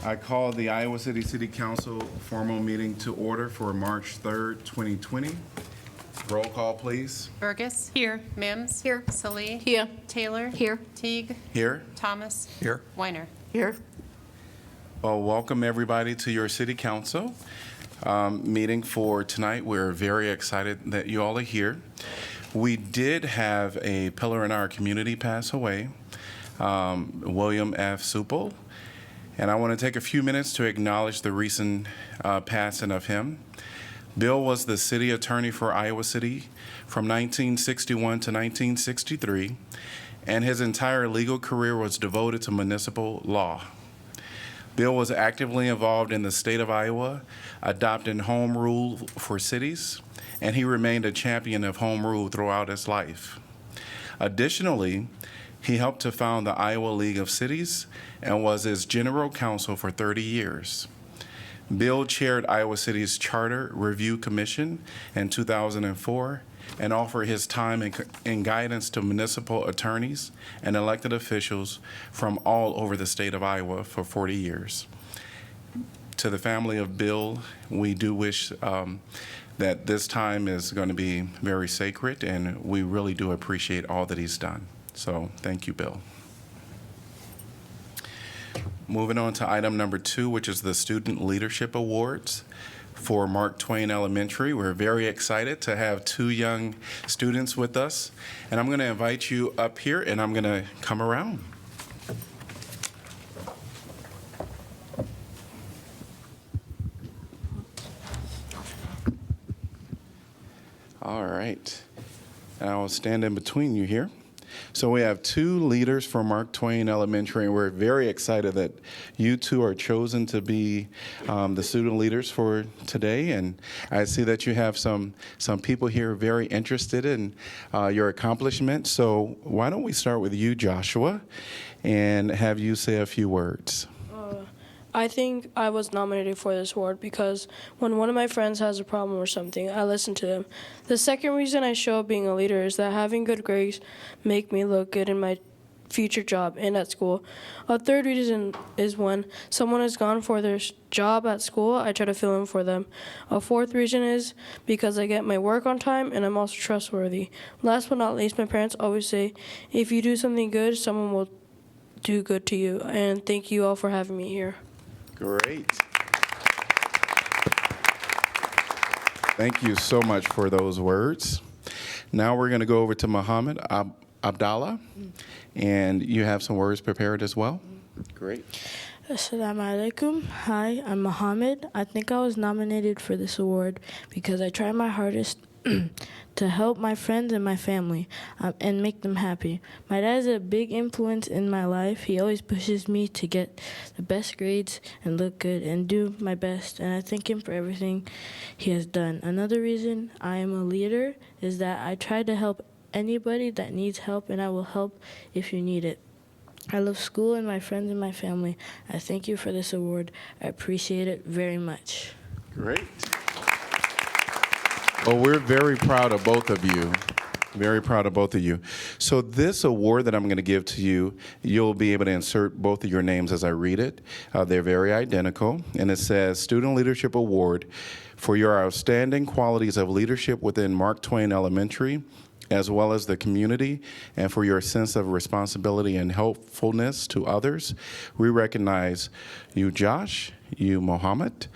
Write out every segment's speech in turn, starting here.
I call the Iowa City City Council formal meeting to order for March 3rd, 2020. Roll call, please. Burgess. Here. Mims. Here. Salee. Here. Taylor. Here. Teague. Here. Thomas. Here. Weiner. Here. Well, welcome everybody to your City Council meeting for tonight. We're very excited that you all are here. We did have a pillar in our community pass away, William F. Supple. And I want to take a few minutes to acknowledge the recent passing of him. Bill was the city attorney for Iowa City from 1961 to 1963, and his entire legal career was devoted to municipal law. Bill was actively involved in the state of Iowa, adopting home rule for cities, and he remained a champion of home rule throughout his life. Additionally, he helped to found the Iowa League of Cities and was its general counsel for 30 years. Bill chaired Iowa City's Charter Review Commission in 2004 and offered his time and guidance to municipal attorneys and elected officials from all over the state of Iowa for 40 years. To the family of Bill, we do wish that this time is going to be very sacred, and we really do appreciate all that he's done. So thank you, Bill. Moving on to item number 2, which is the Student Leadership Awards for Mark Twain Elementary. We're very excited to have 2 young students with us. And I'm going to invite you up here, and I'm going to come around. All right. And I will stand in between you here. So we have 2 leaders from Mark Twain Elementary, and we're very excited that you 2 are chosen to be the student leaders for today. And I see that you have some people here very interested in your accomplishments. So why don't we start with you, Joshua, and have you say a few words. I think I was nominated for this award because when one of my friends has a problem or something, I listen to them. The second reason I show up being a leader is that having good grades make me look good in my future job and at school. A third reason is when someone has gone for their job at school, I try to fill in for them. A fourth reason is because I get my work on time and I'm also trustworthy. Last but not least, my parents always say, if you do something good, someone will do good to you. And thank you all for having me here. Great. Thank you so much for those words. Now we're going to go over to Muhammad Abdallah, and you have some words prepared as well. Great. Assalamu alaikum. Hi, I'm Muhammad. I think I was nominated for this award because I try my hardest to help my friends and my family and make them happy. My dad is a big influence in my life. He always pushes me to get the best grades and look good and do my best, and I thank him for everything he has done. Another reason I am a leader is that I try to help anybody that needs help, and I will help if you need it. I love school and my friends and my family. I thank you for this award. I appreciate it very much. Great. Well, we're very proud of both of you. Very proud of both of you. So this award that I'm going to give to you, you'll be able to insert both of your names as I read it. They're very identical. And it says, Student Leadership Award for your outstanding qualities of leadership within Mark Twain Elementary, as well as the community, and for your sense of responsibility and helpfulness to others. We recognize you, Josh, you, Mohammed,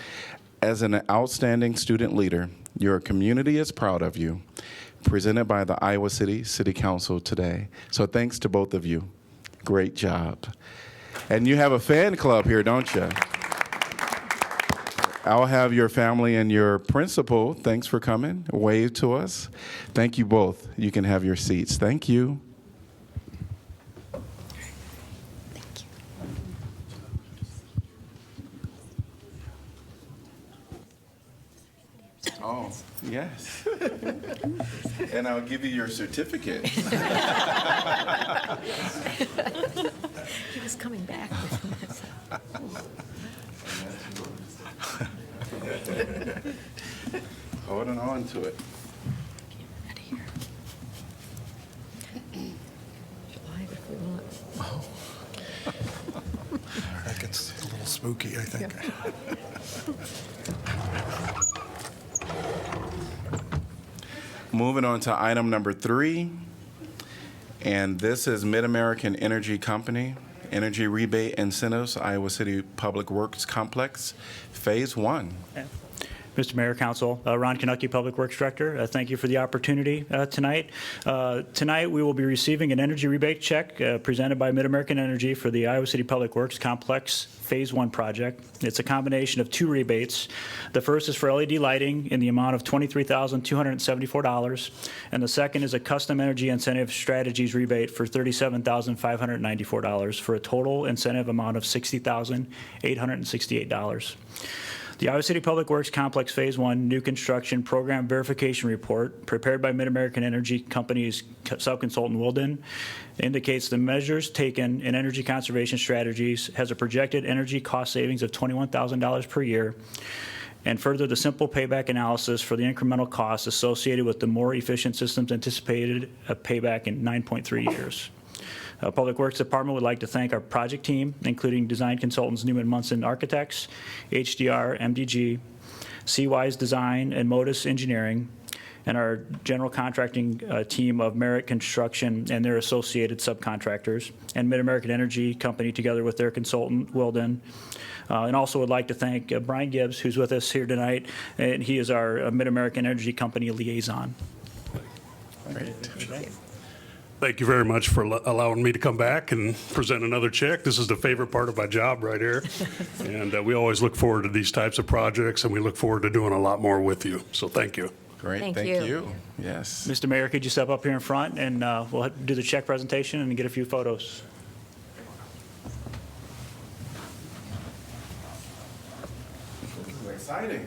as an outstanding student leader. Your community is proud of you. Presented by the Iowa City City Council today. So thanks to both of you. Great job. And you have a fan club here, don't you? I'll have your family and your principal, thanks for coming, wave to us. Thank you both. You can have your seats. Thank you. Oh, yes. And I'll give you your certificate. He was coming back with this. Holding on to it. Out of here. Live if we want. That gets a little spooky, I think. Moving on to item number 3, and this is Mid-American Energy Company, Energy Rebate Incentives, Iowa City Public Works Complex, Phase 1. Mr. Mayor, Council, Ron Kanucky, Public Works Director. Thank you for the opportunity tonight. Tonight, we will be receiving an energy rebate check presented by Mid-American Energy for the Iowa City Public Works Complex Phase 1 project. It's a combination of 2 rebates. The first is for LED lighting in the amount of $23,274, and the second is a custom energy incentive strategies rebate for $37,594 for a total incentive amount of $60,868. The Iowa City Public Works Complex Phase 1 New Construction Program Verification Report, prepared by Mid-American Energy Company's subconsultant Wilden, indicates the measures taken in energy conservation strategies has a projected energy cost savings of $21,000 per year, and further, the simple payback analysis for the incremental costs associated with the more efficient systems anticipated a payback in 9.3 years. Public Works Department would like to thank our project team, including design consultants Newman Munson Architects, HDR MDG, Seawise Design, and Modus Engineering, and our general contracting team of Merit Construction and their associated subcontractors, and Mid-American Energy Company together with their consultant, Wilden. And also would like to thank Brian Gibbs, who's with us here tonight, and he is our Mid-American Energy Company liaison. Thank you very much for allowing me to come back and present another check. This is the favorite part of my job right here. And we always look forward to these types of projects, and we look forward to doing a lot more with you. So thank you. Great, Thank thank you. you. Yes. Mr. Mayor, could you step up here in front and we'll do the check presentation and get a few photos. Exciting.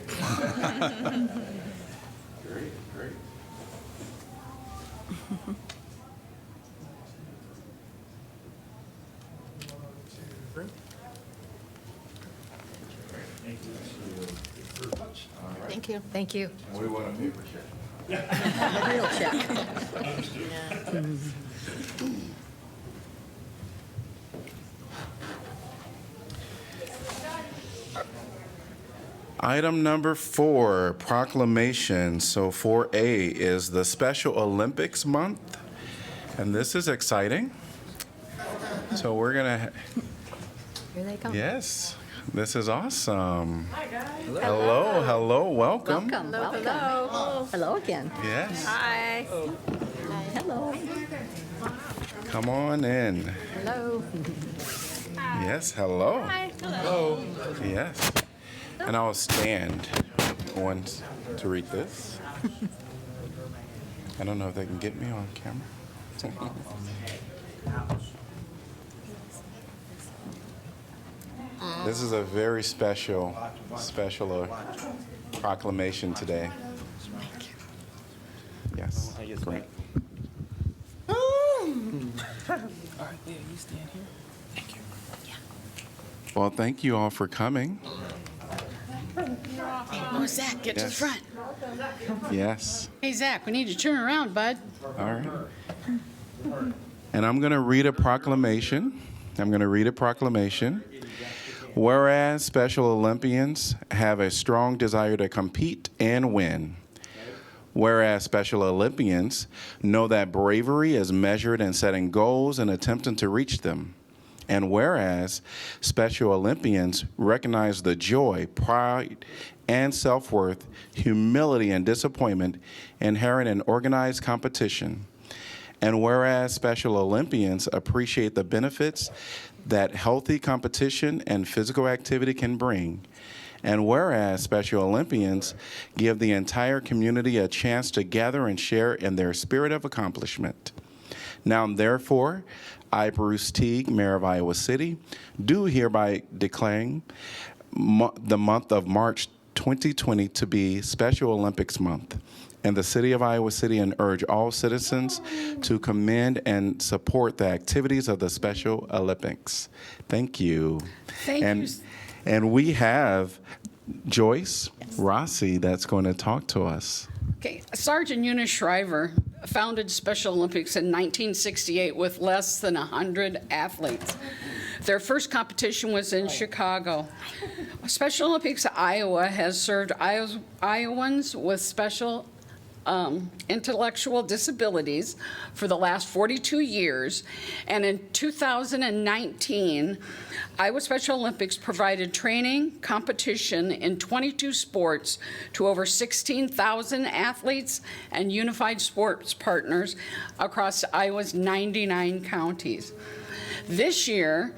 Great, great. Thank you. Thank you. We want a paper check. A real check. Item number 4, proclamation. So 4A is the Special Olympics Month, and this is exciting. So we're gonna, Here they come. yes, this is awesome. Hi, guys. Hello, hello, welcome. Welcome. Hello. Hello again. Yes, Hi. Hello. come on in. Hello. Yes, hello. Hi. Hello. Yes. And I'll stand once to read this. I don't know if they can get me on camera. This is a very special proclamation today. Yes, great. Well, thank you all for coming. Oh, Zach, get to the Yes. front. Yes, Hey, Zach, we need you to turn around, bud. all right. And I'm going to read a proclamation. Whereas Special Olympians have a strong desire to compete and win. Whereas Special Olympians know that bravery is measured in setting goals and attempting to reach them. And whereas Special Olympians recognize the joy, pride, and self-worth, humility, and disappointment inherent in organized competition. And whereas Special Olympians appreciate the benefits that healthy competition and physical activity can bring. And whereas Special Olympians give the entire community a chance to gather and share in their spirit of accomplishment. Now, therefore, I, Bruce Teague, Mayor of Iowa City, do hereby declaring the month of March 2020 to be Special Olympics Month in the city of Iowa City and urge all citizens to commend and support the activities of the Special Olympics. Thank you. Thank you. And we have Joyce Rossi that's going to talk to us. Okay, Sergeant Eunice Shriver founded Special Olympics in 1968 with less than 100 athletes. Their first competition was in Chicago. Special Olympics Iowa has served Iowans with special intellectual disabilities for the last 42 years, and in 2019, Iowa Special Olympics provided training, competition in 22 sports to over 16,000 athletes and unified sports partners across Iowa's 99 counties. This year,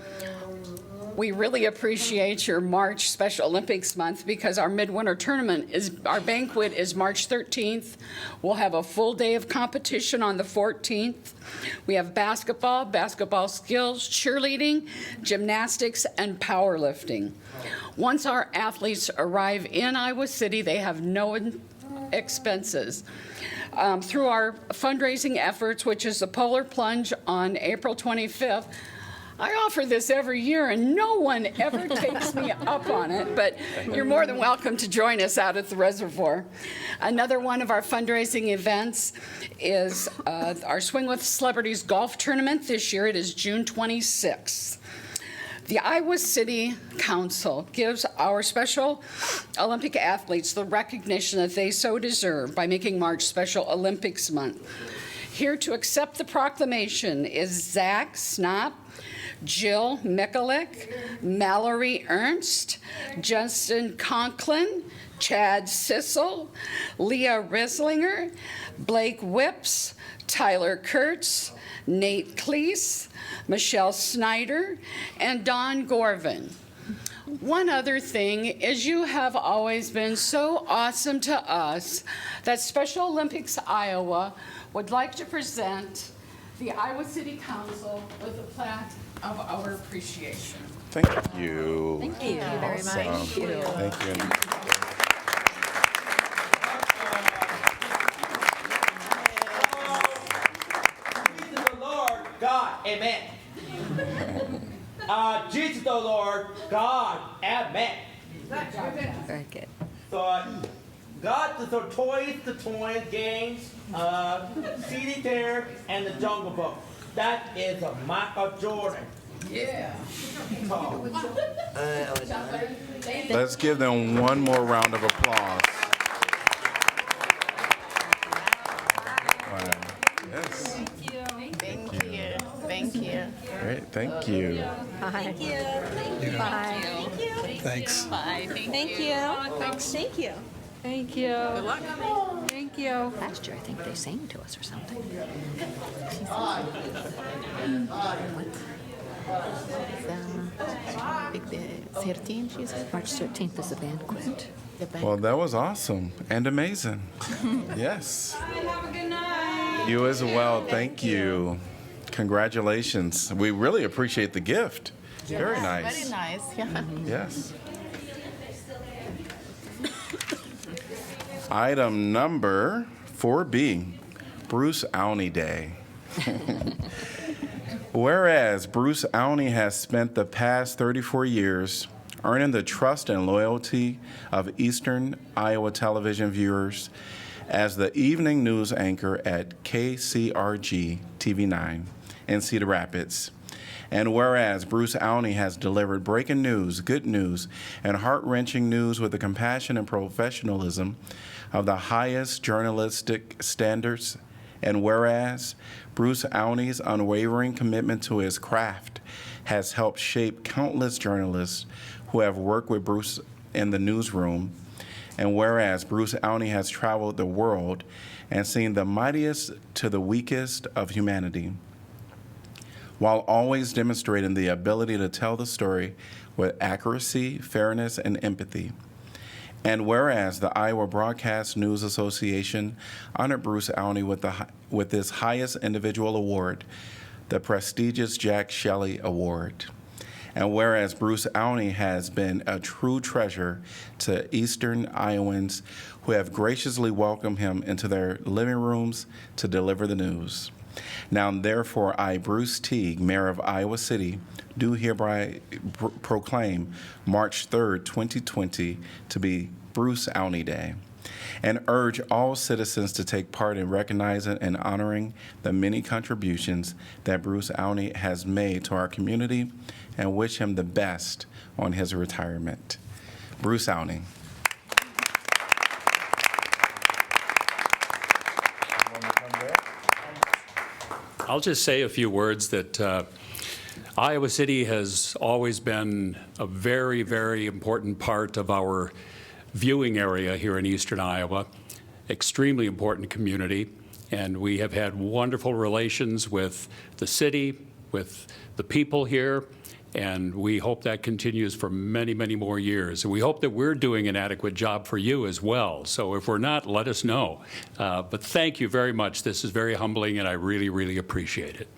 we really appreciate your March Special Olympics month because our midwinter tournament our banquet is March 13th. We'll have a full day of competition on the 14th. We have basketball skills, cheerleading, gymnastics, and powerlifting. Once our athletes arrive in Iowa City, they have no expenses. Through our fundraising efforts, which is the Polar Plunge on April 25th, I offer this every year, and no one ever takes me up on it, but you're more than welcome to join us out at the reservoir. Another one of our fundraising events is our Swing with Celebrities golf tournament. This year it is June 26th. The Iowa City Council gives our Special Olympic athletes the recognition that they so deserve by making March Special Olympics Month. Here to accept the proclamation is Zach Snop, Jill Mikulik, Mallory Ernst, Justin Conklin, Chad Sissel, Leah Rislinger, Blake Whips, Tyler Kurtz, Nate Cleese, Michelle Snyder, and Don Gorvin. One other thing is you have always been so awesome to us that Special Olympics Iowa would like to present the Iowa City Council with a plaque of our appreciation. Thank you. Thank you very much. Thank you. Jesus the Lord God, amen. Jesus the Lord God, amen. Very good. So, got the toys, games, CD Fair, and the Jungle Book. That is a Michael Jordan. Yeah. Let's give them one more round of applause. Wow. Yes. Thank you. Great. Thank you. Bye. Thank you. Bye. Thanks. Bye. Thank you. Thank you. Thank you. Good luck. Thank you. Last year, I think they sang to us or something. The 13th, you said? March 13th is the banquet. Well, that was awesome and amazing. Yes. Have a good night. You as well. Thank you. Congratulations. We really appreciate the gift. Very nice. Very nice, yeah. Yes. Item number 4B, Bruce Auney Day. Whereas Bruce Auney has spent the past 34 years earning the trust and loyalty of Eastern Iowa television viewers as the evening news anchor at KCRG TV9 in Cedar Rapids. And whereas Bruce Auney has delivered breaking news, good news, and heart-wrenching news with the compassion and professionalism of the highest journalistic standards, and whereas Bruce Auney's unwavering commitment to his craft has helped shape countless journalists who have worked with Bruce in the newsroom, and whereas Bruce Auney has traveled the world and seen the mightiest to the weakest of humanity, while always demonstrating the ability to tell the story with accuracy, fairness, and empathy. And whereas the Iowa Broadcast News Association honored Bruce Auney with his highest individual award, the prestigious Jack Shelley Award. And whereas Bruce Auney has been a true treasure to Eastern Iowans who have graciously welcomed him into their living rooms to deliver the news. Now, therefore, I, Bruce Teague, Mayor of Iowa City, do hereby proclaim March 3rd, 2020 to be Bruce Auney Day. and urge all citizens to take part in recognizing and honoring the many contributions that Bruce Awney has made to our community and wish him the best on his retirement. Bruce Awney. I'll just say a few words that Iowa City has always been a very, very important part of our viewing area here in eastern Iowa, extremely important community, and we have had wonderful relations with the city, with the people here, and we hope that continues for many, many more years. And we hope that we're doing an adequate job for you as well. So if we're not, let us know. But thank you very much. This is very humbling, and I really, really appreciate it.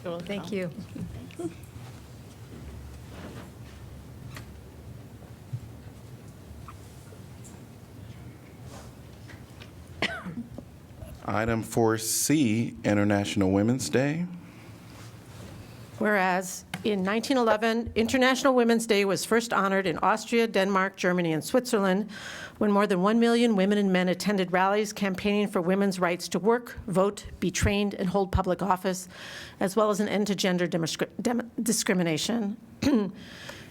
Well, thank you. Item 4C, International Women's Day. Whereas in 1911, International Women's Day was first honored in Austria, Denmark, Germany, and Switzerland, when more than 1 million women and men attended rallies campaigning for women's rights to work, vote, be trained, and hold public office, as well as an end to gender discrimination.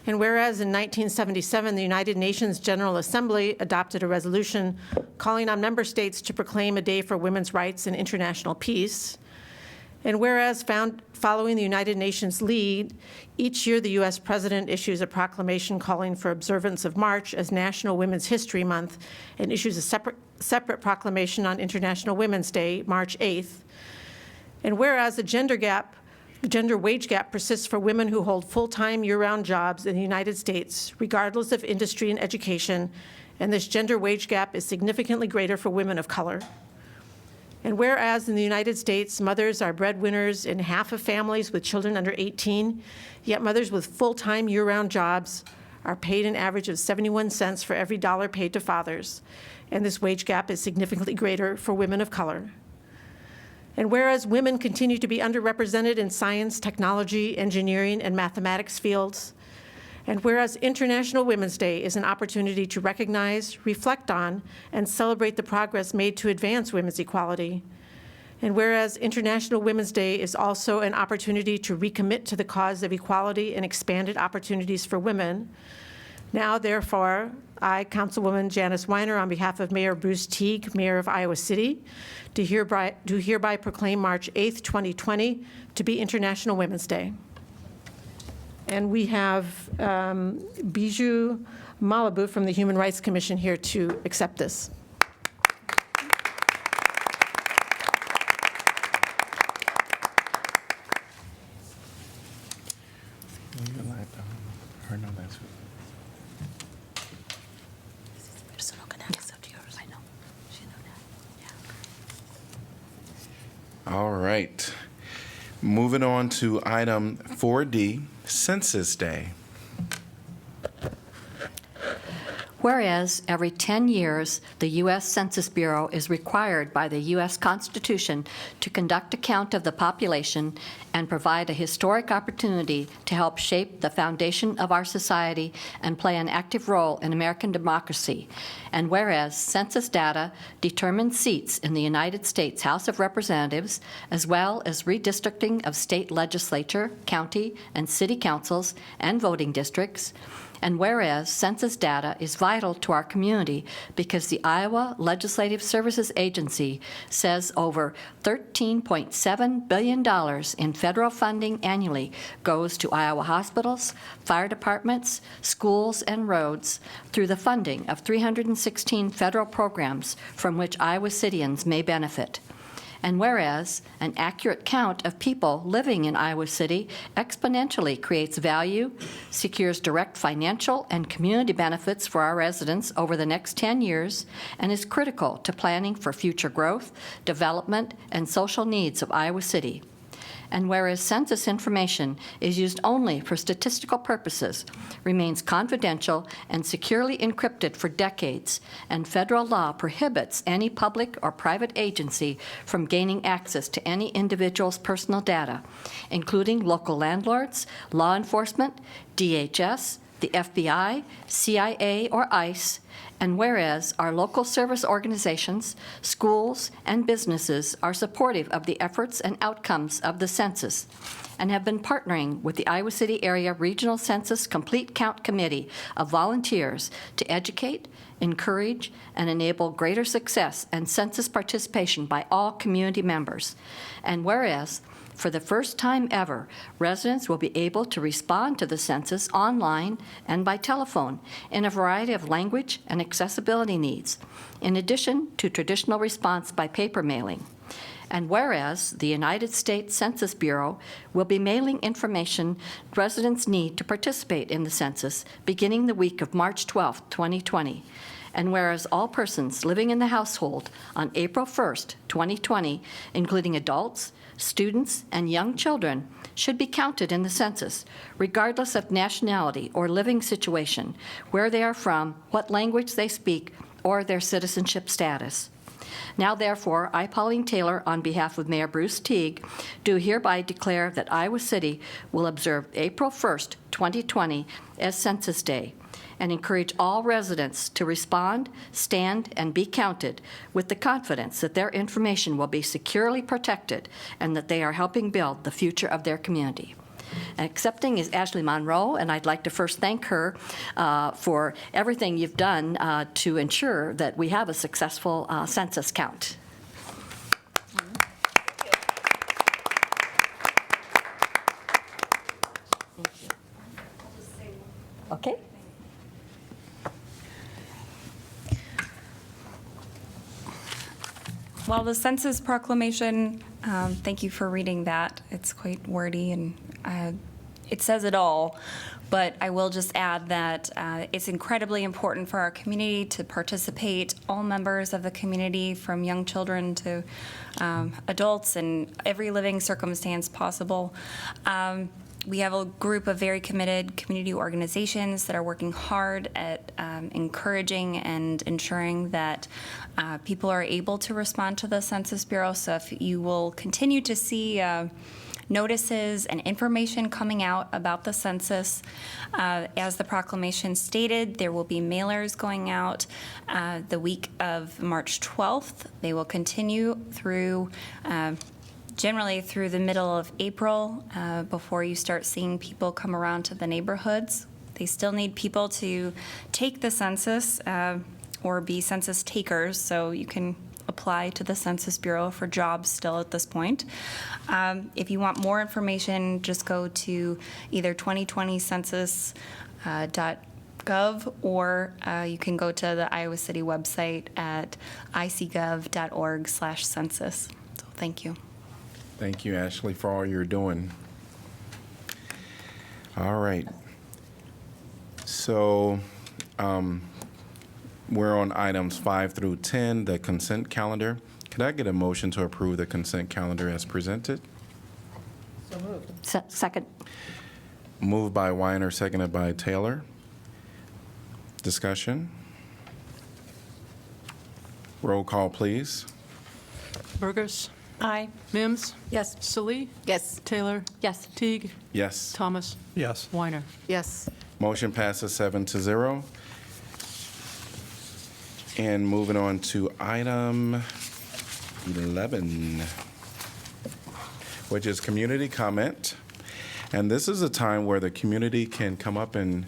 And whereas in 1977, the United Nations General Assembly adopted a resolution calling on member states to proclaim a day for women's rights and international peace. And whereas following the United Nations lead, each year the U.S. President issues a proclamation calling for observance of March as National Women's History Month and issues a separate proclamation on International Women's Day, March 8th. And whereas the gender wage gap persists for women who hold full-time year-round jobs in the United States, regardless of industry and education, and this gender wage gap is significantly greater for women of color. And whereas in the United States, mothers are breadwinners in half of families with children under 18, yet mothers with full-time year-round jobs are paid an average of 71 cents for every dollar paid to fathers, and this wage gap is significantly greater for women of color. And whereas women continue to be underrepresented in science, technology, engineering, and mathematics fields, and whereas International Women's Day is an opportunity to recognize, reflect on, and celebrate the progress made to advance women's equality, and whereas International Women's Day is also an opportunity to recommit to the cause of equality and expanded opportunities for women, now, therefore, I, Councilwoman Janice Weiner, on behalf of Mayor Bruce Teague, Mayor of Iowa City, do hereby proclaim March 8th, 2020 to be International Women's Day. And we have Bijou Malibu from the Human Rights Commission here to accept this. All right. Moving on to item 4D, Census Day. Whereas every 10 years, the U.S. Census Bureau is required by the U.S. Constitution to conduct a count of the population and provide a historic opportunity to help shape the foundation of our society and play an active role in American democracy. And whereas census data determines seats in the United States House of Representatives, as well as redistricting of state legislature, county, and city councils and voting districts, and whereas census data is vital to our community because the Iowa Legislative Services Agency says over $13.7 billion in federal funding annually goes to Iowa hospitals, fire departments, schools, and roads through the funding of 316 federal programs from which Iowa Cityans may benefit. And whereas an accurate count of people living in Iowa City exponentially creates value, secures direct financial and community benefits for our residents over the next 10 years, and is critical to planning for future growth, development, and social needs of Iowa City. And whereas census information is used only for statistical purposes, remains confidential and securely encrypted for decades, and federal law prohibits any public or private agency from gaining access to any individual's personal data, including local landlords, law enforcement, DHS, the FBI, CIA, or ICE, and whereas our local service organizations, schools, and businesses are supportive of the efforts and outcomes of the census and have been partnering with the Iowa City Area Regional Census Complete Count Committee of volunteers to educate, encourage, and enable greater success and census participation by all community members. And whereas, for the first time ever, residents will be able to respond to the census online and by telephone in a variety of language and accessibility needs, in addition to traditional response by paper mailing. And whereas the United States Census Bureau will be mailing information residents need to participate in the census beginning the week of March 12, 2020. And whereas all persons living in the household on April 1st, 2020, including adults, students, and young children, should be counted in the census, regardless of nationality or living situation, where they are from, what language they speak, or their citizenship status. Now, therefore, I, Pauline Taylor, on behalf of Mayor Bruce Teague, do hereby declare that Iowa City will observe April 1st, 2020 as Census Day, and encourage all residents to respond, stand, and be counted with the confidence that their information will be securely protected and that they are helping build the future of their community. And accepting is Ashley Monroe, and I'd like to first thank her for everything you've done to ensure that we have a successful census count. Okay. Well, the census proclamation, thank you for reading that. It's quite wordy and it says it all. But I will just add that it's incredibly important for our community to participate, all members of the community, from young children to adults, in every living circumstance possible. We have a group of very committed community organizations that are working hard at encouraging and ensuring that people are able to respond to the Census Bureau. So if you will continue to see notices and information coming out about the census, as the proclamation stated, there will be mailers going out the week of March 12th. They will continue through generally through the middle of April before you start seeing people come around to the neighborhoods. They still need people to take the census or be census takers, so you can apply to the Census Bureau for jobs still at this point. If you want more information, just go to either 2020census.gov or you can go to the Iowa City website at icgov.org/census. So thank you. Thank you, Ashley, for all you're doing. All right. So we're on items 5 through 10, the consent calendar. Could I get a motion to approve the consent calendar as presented? So moved. Second. Moved by Weiner, seconded by Taylor. Discussion? Roll call, please. Burgess. Aye. Mims. Yes. Salee. Yes. Taylor. Yes. Teague. Yes. Thomas. Yes. Weiner. Yes. Motion passes 7-0. And moving on to item 11, which is community comment. And this is a time where the community can come up and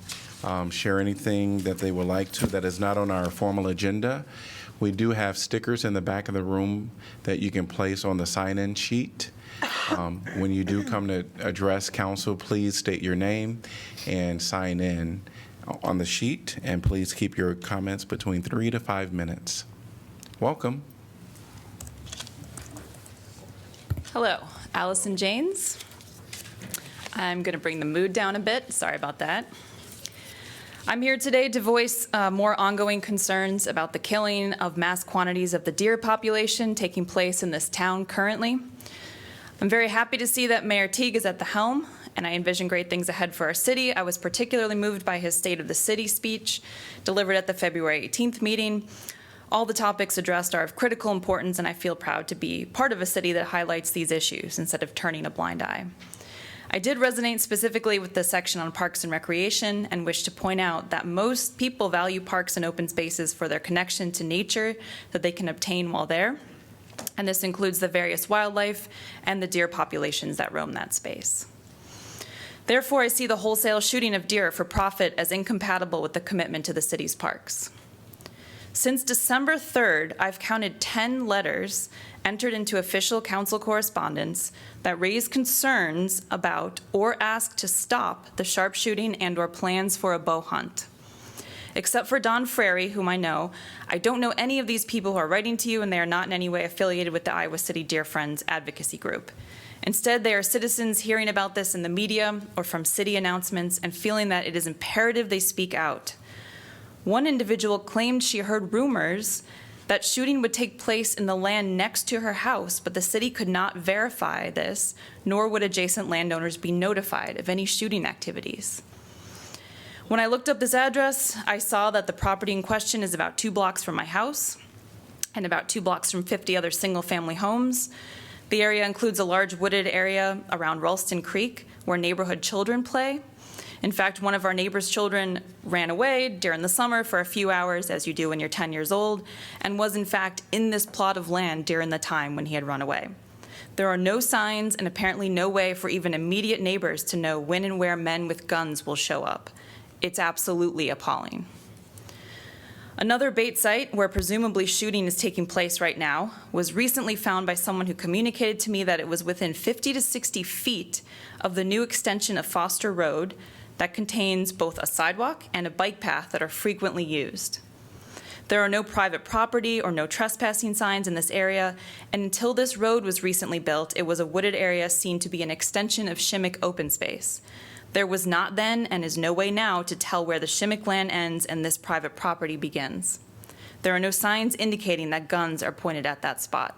share anything that they would like to that is not on our formal agenda. We do have stickers in the back of the room that you can place on the sign-in sheet. When you do come to address council, please state your name and sign in on the sheet, and please keep your comments between 3 to 5 minutes. Welcome. Hello, Allison Janes. I'm going to bring the mood down a bit. Sorry about that. I'm here today to voice more ongoing concerns about the killing of mass quantities of the deer population taking place in this town currently. I'm very happy to see that Mayor Teague is at the helm, and I envision great things ahead for our city. I was particularly moved by his State of the City speech delivered at the February 18th meeting. All the topics addressed are of critical importance, and I feel proud to be part of a city that highlights these issues instead of turning a blind eye. I did resonate specifically with the section on parks and recreation and wish to point out that most people value parks and open spaces for their connection to nature that they can obtain while there. And this includes the various wildlife and the deer populations that roam that space. Therefore, I see the wholesale shooting of deer for profit as incompatible with the commitment to the city's parks. Since December 3rd, I've counted 10 letters entered into official council correspondence that raise concerns about or ask to stop the sharpshooting and/or plans for a bow hunt. Except for Don Frary, whom I know, I don't know any of these people who are writing to you, and they are not in any way affiliated with the Iowa City Deer Friends advocacy group. Instead, they are citizens hearing about this in the media or from city announcements and feeling that it is imperative they speak out. One individual claimed she heard rumors that shooting would take place in the land next to her house, but the city could not verify this, nor would adjacent landowners be notified of any shooting activities. When I looked up this address, I saw that the property in question is about 2 blocks from my house and about 2 blocks from 50 other single-family homes. The area includes a large wooded area around Ralston Creek where neighborhood children play. In fact, one of our neighbor's children ran away during the summer for a few hours, as you do when you're 10 years old, and was in fact in this plot of land during the time when he had run away. There are no signs and apparently no way for even immediate neighbors to know when and where men with guns will show up. It's absolutely appalling. Another bait site where presumably shooting is taking place right now was recently found by someone who communicated to me that it was within 50 to 60 feet of the new extension of Foster Road that contains both a sidewalk and a bike path that are frequently used. There are no private property or no trespassing signs in this area, and until this road was recently built, it was a wooded area seen to be an extension of Shimmick open space. There was not then and is no way now to tell where the Shimmick land ends and this private property begins. There are no signs indicating that guns are pointed at that spot.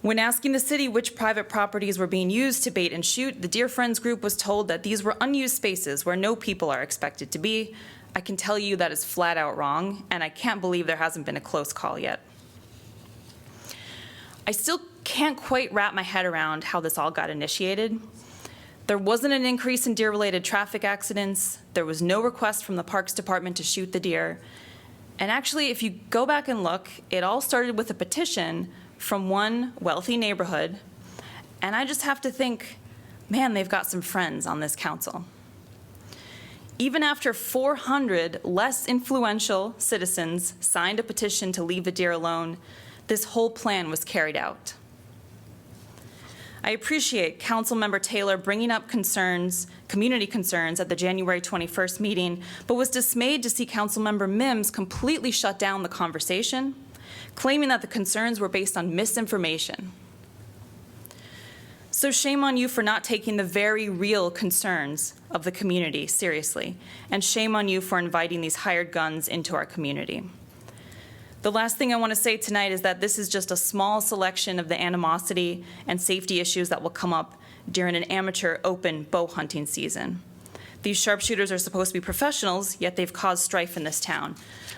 When asking the city which private properties were being used to bait and shoot, the Deer Friends group was told that these were unused spaces where no people are expected to be. I can tell you that is flat out wrong, and I can't believe there hasn't been a close call yet. I still can't quite wrap my head around how this all got initiated. There wasn't an increase in deer-related traffic accidents. There was no request from the Parks Department to shoot the deer. And actually, if you go back and look, it all started with a petition from one wealthy neighborhood, and I just have to think, man, they've got some friends on this council. Even after 400 less influential citizens signed a petition to leave the deer alone, this whole plan was carried out. I appreciate Councilmember Taylor bringing up concerns, community concerns at the January 21st meeting, but was dismayed to see Councilmember Mims completely shut down the conversation, claiming that the concerns were based on misinformation. So shame on you for not taking the very real concerns of the community seriously, and shame on you for inviting these hired guns into our community. The last thing I want to say tonight is that this is just a small selection of the animosity and safety issues that will come up during an amateur open bow hunting season. These sharpshooters are supposed to be professionals, yet they've caused strife in this town.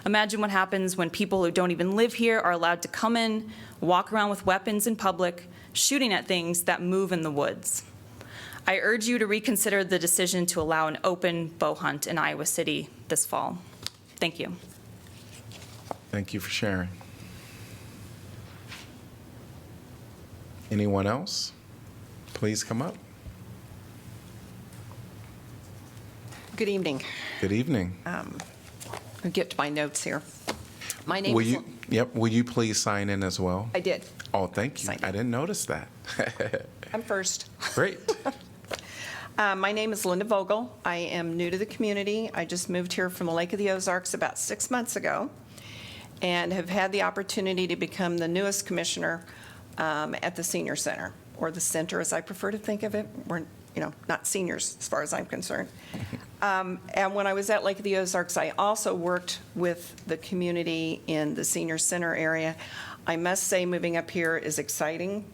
Imagine what happens when people who don't even live here are allowed to come in, walk around with weapons in public, shooting at things that move in the woods. I urge you to reconsider the decision to allow an open bow hunt in Iowa City this fall. Thank you. Thank you for sharing. Anyone else? Please come up. Good evening. Good evening. I'll get to my notes here. My name Will is... you, will you please sign in as well? I did. Oh, thank you. I didn't notice that. I'm first. Great. My name is Linda Vogel. I am new to the community. I just moved here from the Lake of the Ozarks about 6 months ago and have had the opportunity to become the newest commissioner at the senior center, or the center as I prefer to think of it. We're not seniors as far as I'm concerned. And when I was at Lake of the Ozarks, I also worked with the community in the senior center area. I must say moving up here is exciting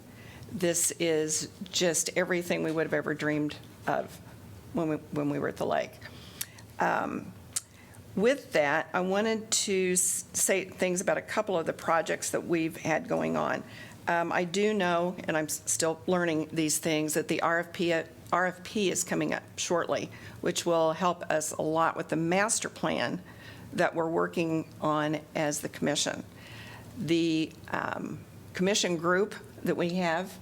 This is just everything we would have ever dreamed of when we were at the lake. With that, I wanted to say things about a couple of the projects that we've had going on. I do know, and I'm still learning these things, that the RFP is coming up shortly, which will help us a lot with the master plan that we're working on as the commission. The commission group that we have,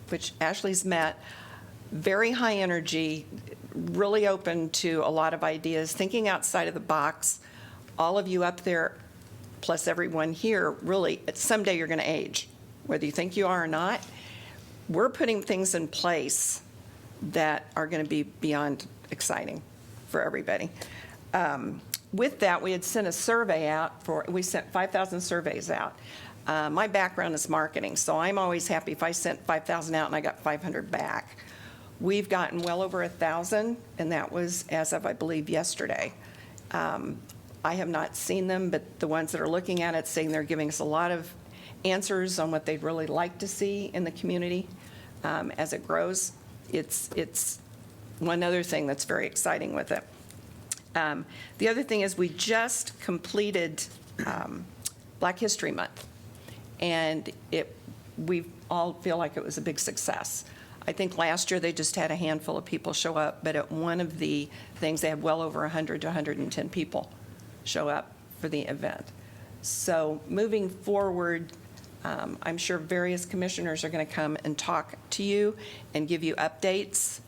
which Ashley's met, very high energy, really open to a lot of ideas, thinking outside of the box. All of you up there, plus everyone here, really, someday you're going to age, whether you think you are or not. We're putting things in place that are going to be beyond exciting for everybody. With that, we had sent a survey out we sent 5,000 surveys out. My background is marketing, so I'm always happy if I sent 5,000 out and I got 500 back. We've gotten well over 1,000, and that was as of, I believe, yesterday. I have not seen them, but the ones that are looking at it saying they're giving us a lot of answers on what they'd really like to see in the community as it grows. It's one other thing that's very exciting with it. The other thing is we just completed Black History Month, and we all feel like it was a big success. I think last year they just had a handful of people show up, but at one of the things they had well over 100 to 110 people show up for the event. So moving forward, I'm sure various commissioners are going to come and talk to you and give you updates.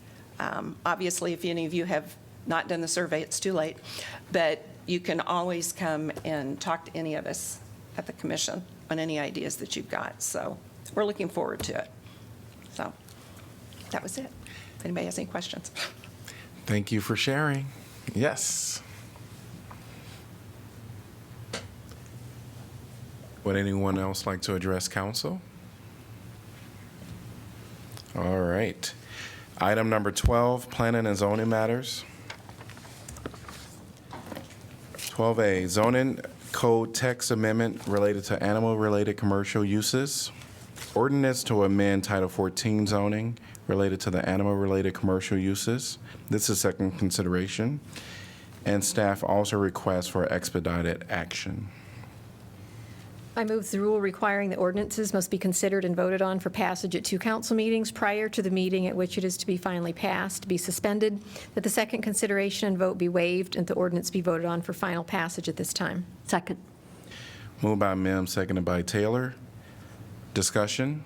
Obviously, if any of you have not done the survey, it's too late, but you can always come and talk to any of us at the commission on any ideas that you've got. So we're looking forward to it. So that was it. If anybody has any questions. Thank you for sharing. Yes. Would anyone else like to address council? All right. Item number 12, planning and zoning matters. 12A, zoning code text amendment related to animal-related commercial uses. Ordinance to amend Title 14 zoning related to the animal-related commercial uses. This is second consideration. And staff also requests for expedited action. I move the rule requiring that ordinances must be considered and voted on for passage at 2 council meetings prior to the meeting at which it is to be finally passed be suspended, that the second consideration and vote be waived, and the ordinance be voted on for final passage at this time. Second. Moved by Mims, seconded by Taylor. Discussion?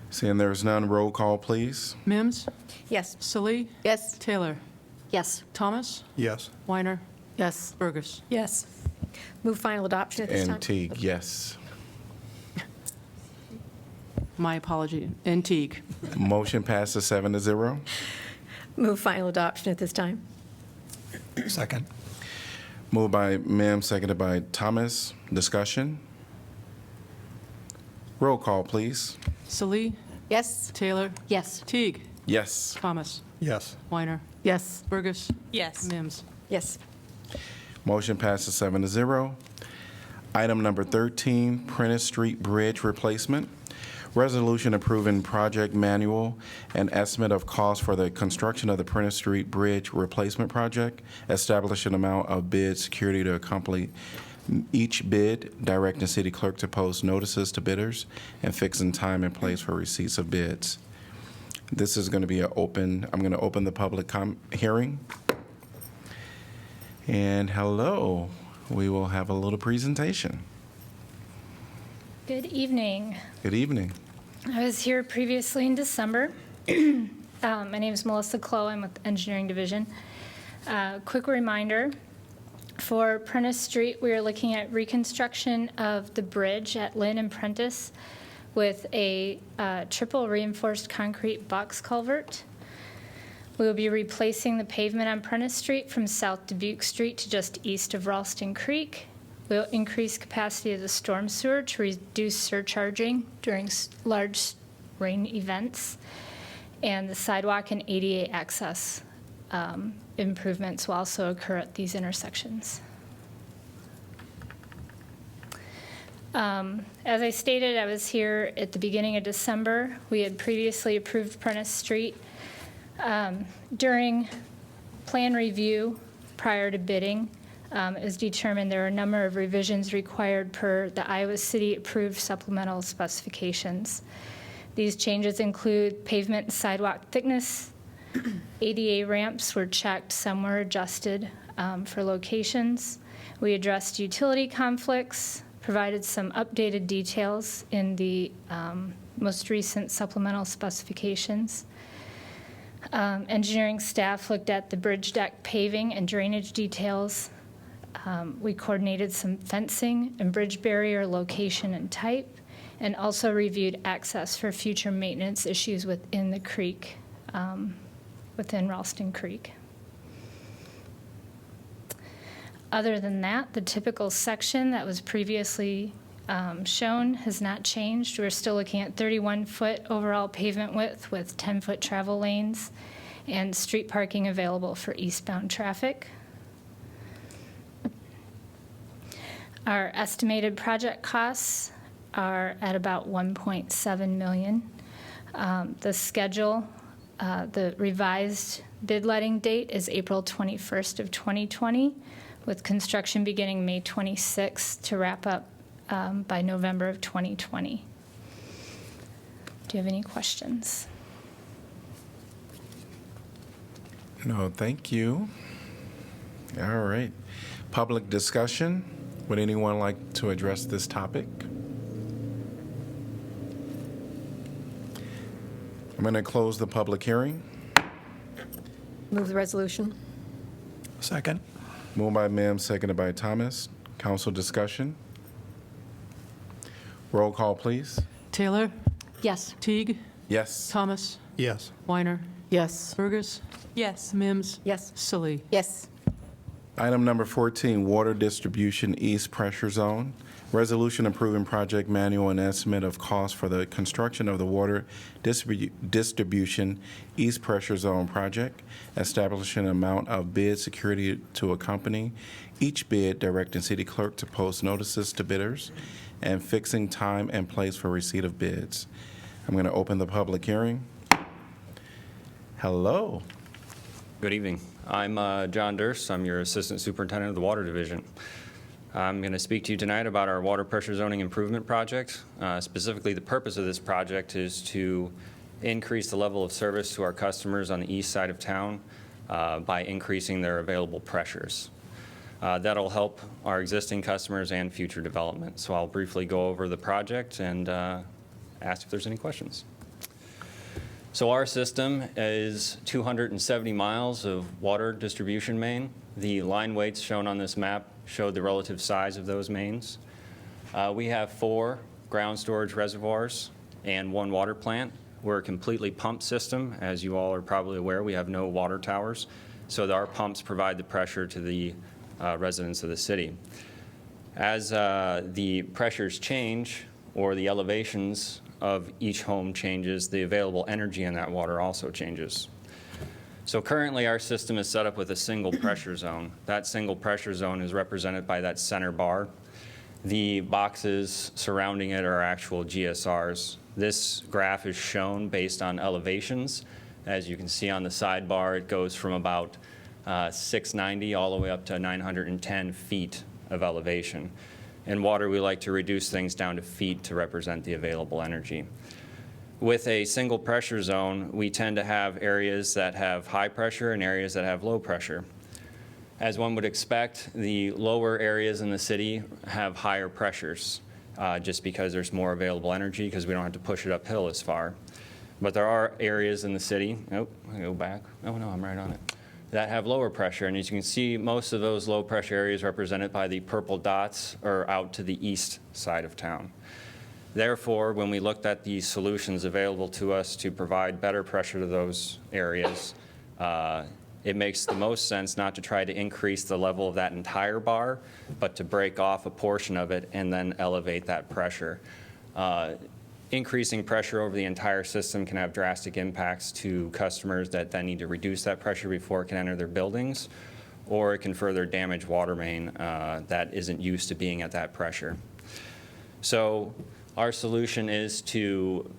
Seeing there's none, roll call, please. Mims? Yes. Salee? Yes. Taylor? Yes. Thomas? Yes. Weiner? Yes. Burgess? Yes. Move final adoption at this time. And Teague, yes. My apology. And Teague? Motion passes 7-0. Move final adoption at this time. Second. Moved by Mims, seconded by Thomas. Discussion? Roll call, please. Salee? Yes. Taylor? Yes. Teague? Yes. Thomas? Yes. Weiner? Yes. Burgess? Yes. Mims? Yes. Motion passes 7-0. Item number 13, Prentice Street Bridge Replacement. Resolution approving project manual and estimate of cost for the construction of the Prentice Street Bridge Replacement Project. Establish an amount of bid security to accompany each bid, directing city clerk to post notices to bidders, and fixing time and place for receipts of bids. This is going to be I'm going to open the public hearing. And hello, we will have a little presentation. Good evening. Good evening. I was here previously in December. My name is Melissa Clough. I'm with the Engineering Division. Quick reminder, for Prentice Street, we are looking at reconstruction of the bridge at Lynn and Prentice with a triple reinforced concrete box culvert. We will be replacing the pavement on Prentice Street from South Dubuque Street to just east of Ralston Creek. We'll increase capacity of the storm sewer to reduce surcharging during large rain events. And the sidewalk and ADA access improvements will also occur at these intersections. As I stated, I was here at the beginning of December. We had previously approved Prentice Street. During plan review prior to bidding, it was determined there are a number of revisions required per the Iowa City approved supplemental specifications. These changes include pavement and sidewalk thickness. ADA ramps were checked, some were adjusted for locations. We addressed utility conflicts, provided some updated details in the most recent supplemental specifications. Engineering staff looked at the bridge deck paving and drainage details. We coordinated some fencing and bridge barrier location and type, and also reviewed access for future maintenance issues within the creek, within Ralston Creek. Other than that, the typical section that was previously shown has not changed. We're still looking at 31-foot overall pavement width with 10-foot travel lanes and street parking available for eastbound traffic. Our estimated project costs are at about $1.7 million. The schedule, the revised bid letting date is April 21st of 2020, with construction beginning May 26th to wrap up by November of 2020. Do you have any questions? No, thank you. All right. Public discussion. Would anyone like to address this topic? I'm going to close the public hearing. Move the resolution. Second. Moved by Mims, seconded by Thomas. Council discussion. Roll call, please. Taylor? Yes. Teague? Yes. Thomas? Yes. Weiner? Yes. Burgess? Yes. Mims? Yes. Sully? Yes. Item number 14, Water Distribution East Pressure Zone. Resolution approving project manual and estimate of cost for the construction of the Water Distribution East Pressure Zone project, establishing an amount of bid security to accompany each bid, directing city clerk to post notices to bidders, and fixing time and place for receipt of bids. I'm going to open the public hearing. Hello. Good evening. I'm John Durst. I'm your Assistant Superintendent of the Water Division. I'm going to speak to you tonight about our water pressure zoning improvement project. Specifically, the purpose of this project is to increase the level of service to our customers on the east side of town by increasing their available pressures. That'll help our existing customers and future development. So I'll briefly go over the project and ask if there's any questions. So our system is 270 miles of water distribution main. The line weights shown on this map show the relative size of those mains. We have 4 ground storage reservoirs and 1 water plant. We're a completely pumped system. As you all are probably aware, we have no water towers, so our pumps provide the pressure to the residents of the city. As the pressures change or the elevations of each home changes, the available energy in that water also changes. So currently our system is set up with a single pressure zone. That single pressure zone is represented by that center bar. The boxes surrounding it are actual GSRs. This graph is shown based on elevations. As you can see on the sidebar, it goes from about 690 all the way up to 910 feet of elevation. In water, we like to reduce things down to feet to represent the available energy. With a single pressure zone, we tend to have areas that have high pressure and areas that have low pressure. As one would expect, the lower areas in the city have higher pressures just because there's more available energy because we don't have to push it uphill as far. But there are areas in the city, I go back, oh no, I'm right on it, that have lower pressure. And as you can see, most of those low pressure areas represented by the purple dots are out to the east side of town. Therefore, when we looked at the solutions available to us to provide better pressure to those areas, it makes the most sense not to try to increase the level of that entire bar, but to break off a portion of it and then elevate that pressure. Increasing pressure over the entire system can have drastic impacts to customers that then need to reduce that pressure before it can enter their buildings, or it can further damage water main that isn't used to being at that pressure. So our solution is to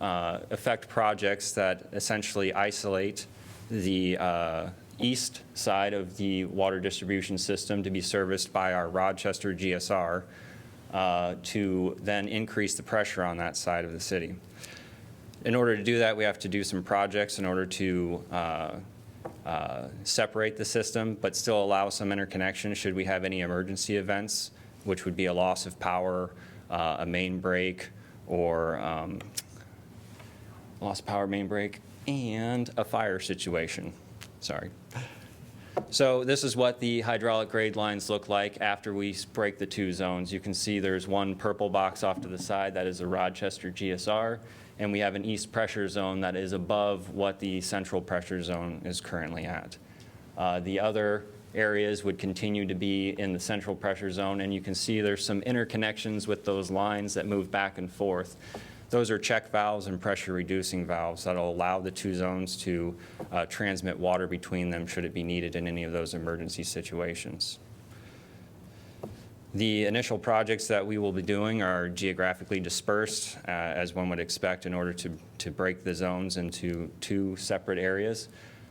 effect projects that essentially isolate the east side of the water distribution system to be serviced by our Rochester GSR to then increase the pressure on that side of the city. In order to do that, we have to do some projects in order to separate the system, but still allow some interconnection should we have any emergency events, which would be a loss of power, a main break, or loss of power, main break, and a fire situation. Sorry. So this is what the hydraulic grade lines look like after we break the two zones. You can see there's one purple box off to the side that is a Rochester GSR, and we have an east pressure zone that is above what the central pressure zone is currently at. The other areas would continue to be in the central pressure zone, and you can see there's some interconnections with those lines that move back and forth. Those are check valves and pressure reducing valves that will allow the two zones to transmit water between them should it be needed in any of those emergency situations. The initial projects that we will be doing are geographically dispersed, as one would expect, in order to break the zones into two separate areas.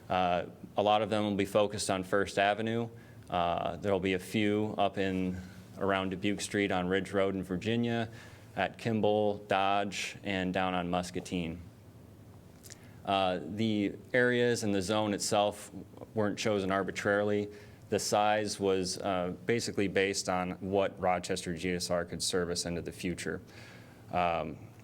A lot of them will be focused on First Avenue. There will be a few up in around Dubuque Street on Ridge Road in Virginia, at Kimball, Dodge, and down on Muscatine. The areas and the zone itself weren't chosen arbitrarily. The size was basically based on what Rochester GSR could service into the future.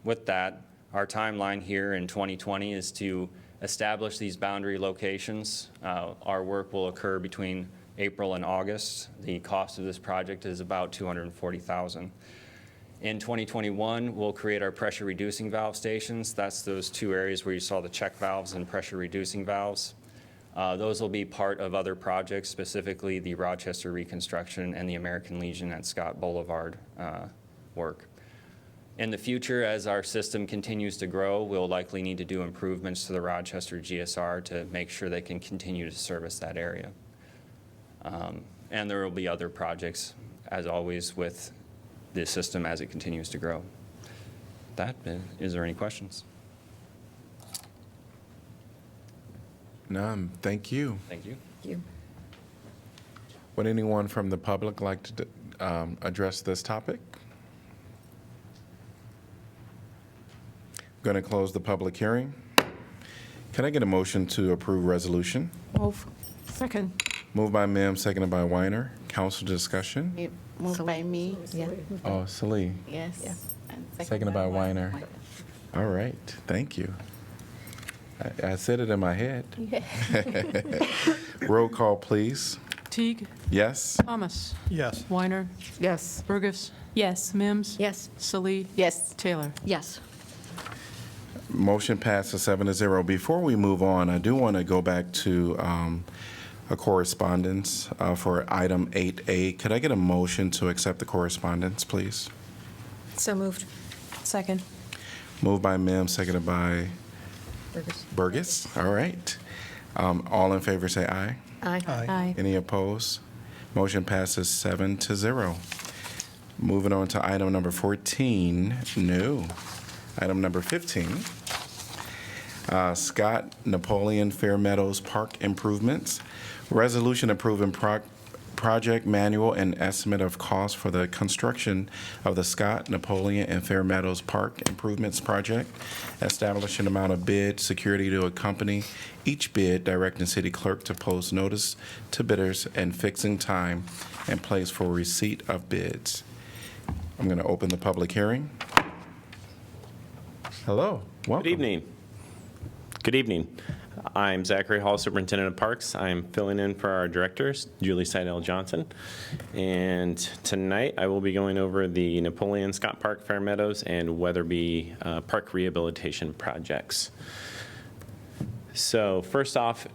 With that, our timeline here in 2020 is to establish these boundary locations. Our work will occur between April and August. The cost of this project is about $240,000. In 2021, we'll create our pressure reducing valve stations. That's those two areas where you saw the check valves and pressure reducing valves. Those will be part of other projects, specifically the Rochester reconstruction and the American Legion at Scott Boulevard work. In the future, as our system continues to grow, we'll likely need to do improvements to the Rochester GSR to make sure they can continue to service that area. And there will be other projects, as always, with the system as it continues to grow. Is there any questions? None. Thank you. Thank you. Thank you. Would anyone from the public like to address this topic? Going to close the public hearing. Can I get a motion to approve resolution? Move. Second. Moved by Mims, seconded by Weiner. Council discussion? It moved by me. Yeah. Oh, Salih. Yes. And Seconded by Weiner. All right, thank you. I said it in my head. Roll call, please. Teague, Yes? Thomas, Yes. Weiner, Yes. Burgess, Yes. Mims, Yes. Salee, Yes. Taylor. Yes. Motion passes 7-0. Before we move on, I do want to go back to a correspondence for item 8A. Could I get a motion to accept the correspondence, please? So moved. Second. Moved by Mims, seconded by Burgess. All right. All in favor say aye. Aye. Aye. Any opposed? Motion passes 7-0. Moving on to item number 14, no. Item number 15, Scott Napoleon Fairmeadows Park improvements. Resolution approving project manual and estimate of cost for the construction of the Scott Napoleon and Fairmeadows Park improvements project, establishing amount of bid security to accompany each bid, directing city clerk to post notice to bidders, and fixing time and place for receipt of bids. I'm going to open the public hearing. Hello, welcome. Good evening. Good evening. I'm Zachary Hall, Superintendent of Parks. I'm filling in for our directors, Julie Seidel Johnson. And tonight I will be going over the Napoleon Scott Park, Fairmeadows, and Weatherby Park rehabilitation projects. So first off,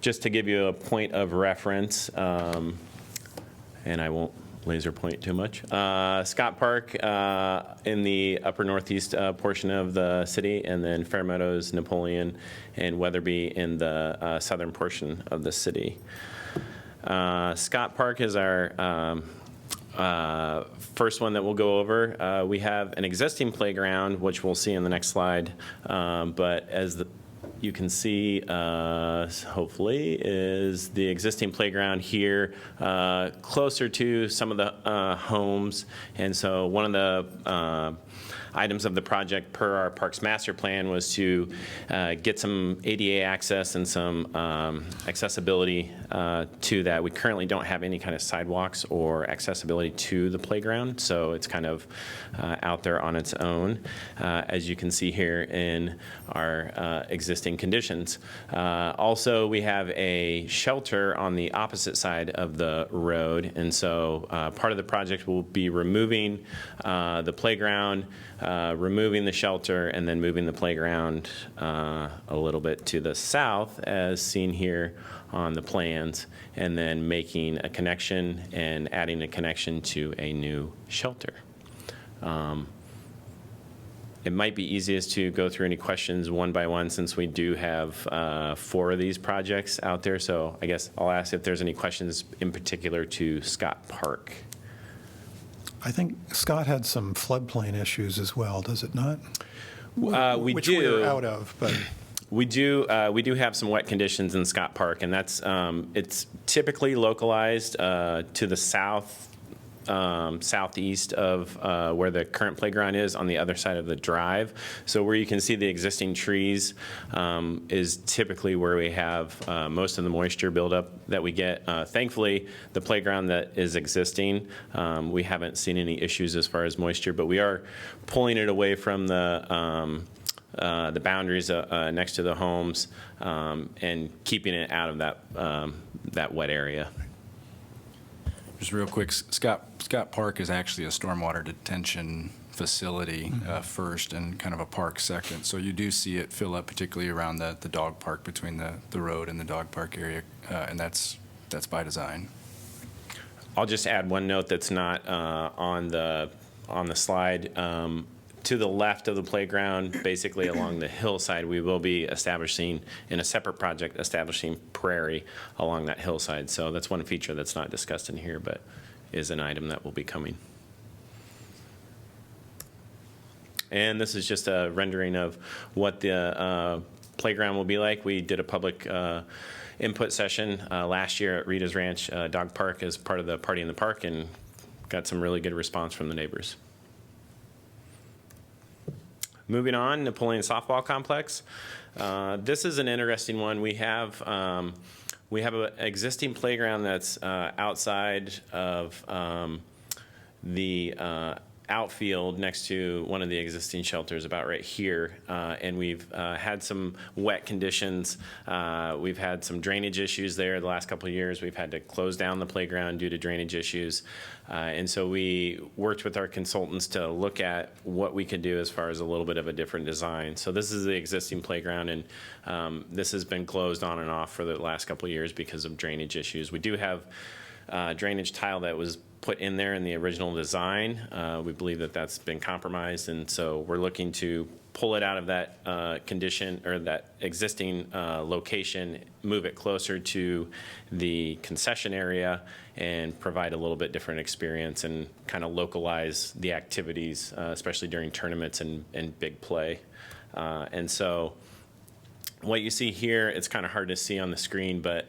just to give you a point of reference, and I won't laser point too much. Scott Park in the upper northeast portion of the city, and then Fairmeadows, Napoleon, and Weatherby in the southern portion of the city. Scott Park is our First one that we'll go over, we have an existing playground, which we'll see in the next slide. But as you can see, hopefully, is the existing playground here, closer to some of the homes. And so one of the items of the project per our Parks Master Plan was to get some ADA access and some accessibility to that. We currently don't have any kind of sidewalks or accessibility to the playground, so it's kind of out there on its own, as you can see here in our existing conditions. Also, we have a shelter on the opposite side of the road, and so part of the project will be removing the playground, removing the shelter, and then moving the playground a little bit to the south, as seen here on the plans, and then making a connection and adding a connection to a new shelter. It might be easiest to go through any questions one by one, since we do have 4 of these projects out there. So I guess I'll ask if there's any questions in particular to Scott Park. I think Scott had some floodplain issues as well, does it not? We Which do. we're out of, but We do have some wet conditions in Scott Park, and that's it's typically localized to the southeast of where the current playground is, on the other side of the drive. So where you can see the existing trees is typically where we have most of the moisture buildup that we get. Thankfully, the playground that is existing, we haven't seen any issues as far as moisture, but we are pulling it away from the boundaries next to the homes and keeping it out of that wet area. Just real quick, Scott Park is actually a stormwater detention facility first, and kind of a park second. So you do see it fill up, particularly around the dog park, between the road and the dog park area, and that's by design. I'll just add one note that's not on the slide. To the left of the playground, basically along the hillside, we will be establishing, in a separate project, establishing prairie along that hillside. So that's one feature that's not discussed in here, but is an item that will be coming. And this is just a rendering of what the playground will be like. We did a public input session last year at Rita's Ranch Dog Park as part of the Party in the Park, and got some really good response from the neighbors. Moving on, Napoleon Softball Complex. This is an interesting one. We have an existing playground that's outside of the outfield next to one of the existing shelters, about right here, and we've had some wet conditions. We've had some drainage issues there the last couple of years. We've had to close down the playground due to drainage issues, and so we worked with our consultants to look at what we could do as far as a little bit of a different design. So this is the existing playground, and this has been closed on and off for the last couple of years because of drainage issues. We do have drainage tile that was put in there in the original design. We believe that that's been compromised, and so we're looking to pull it out of that condition, or that existing location, move it closer to the concession area, and provide a little bit different experience and kind of localize the activities, especially during tournaments and big play. And so what you see here, it's kind of hard to see on the screen, but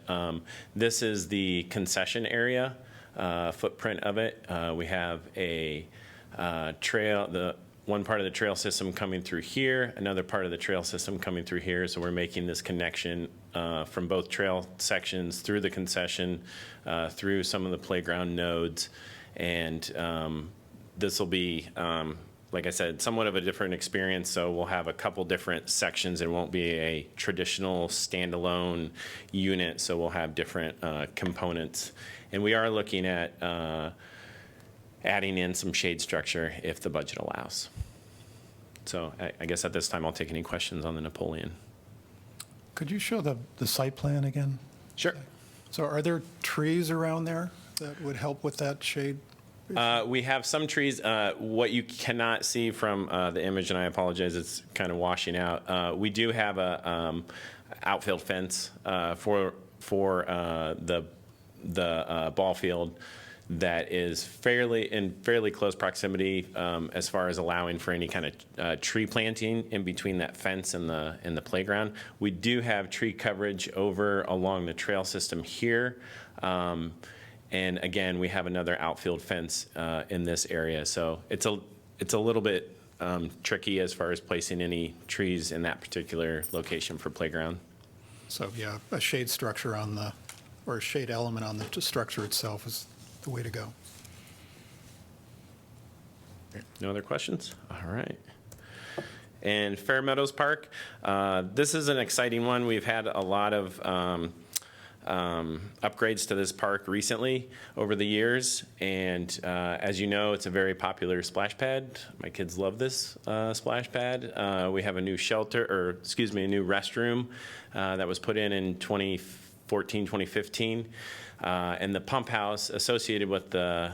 this is the concession area footprint of it. We have a trail, one part of the trail system coming through here, another part of the trail system coming through here. So we're making this connection from both trail sections through the concession, through some of the playground nodes. And this will be, like I said, somewhat of a different experience. So we'll have a couple different sections. It won't be a traditional standalone unit. So we'll have different components. And we are looking at adding in some shade structure if the budget allows. So I guess at this time, I'll take any questions on the Napoleon. could you show the site plan again? Sure. So are there trees around there that would help with that shade? We have some trees. What you cannot see from the image, and I apologize, it's kind of washing out. We do have a outfield fence for the ball field that is fairly close proximity as far as allowing for any kind of tree planting in between that fence and the playground. We do have tree coverage over along the trail system here. And again, we have another outfield fence in this area. So it's a little bit tricky as far as placing any trees in that particular location for playground. So, yeah, a shade structure or a shade element on the structure itself is the way to go. No other questions? All right. And Fair Meadows Park, this is an exciting one. We've had a lot of upgrades to this park recently over the years. And as you know, it's a very popular splash pad. My kids love this splash pad. We have a new a new restroom that was put in 2014, 2015. And the pump house associated with the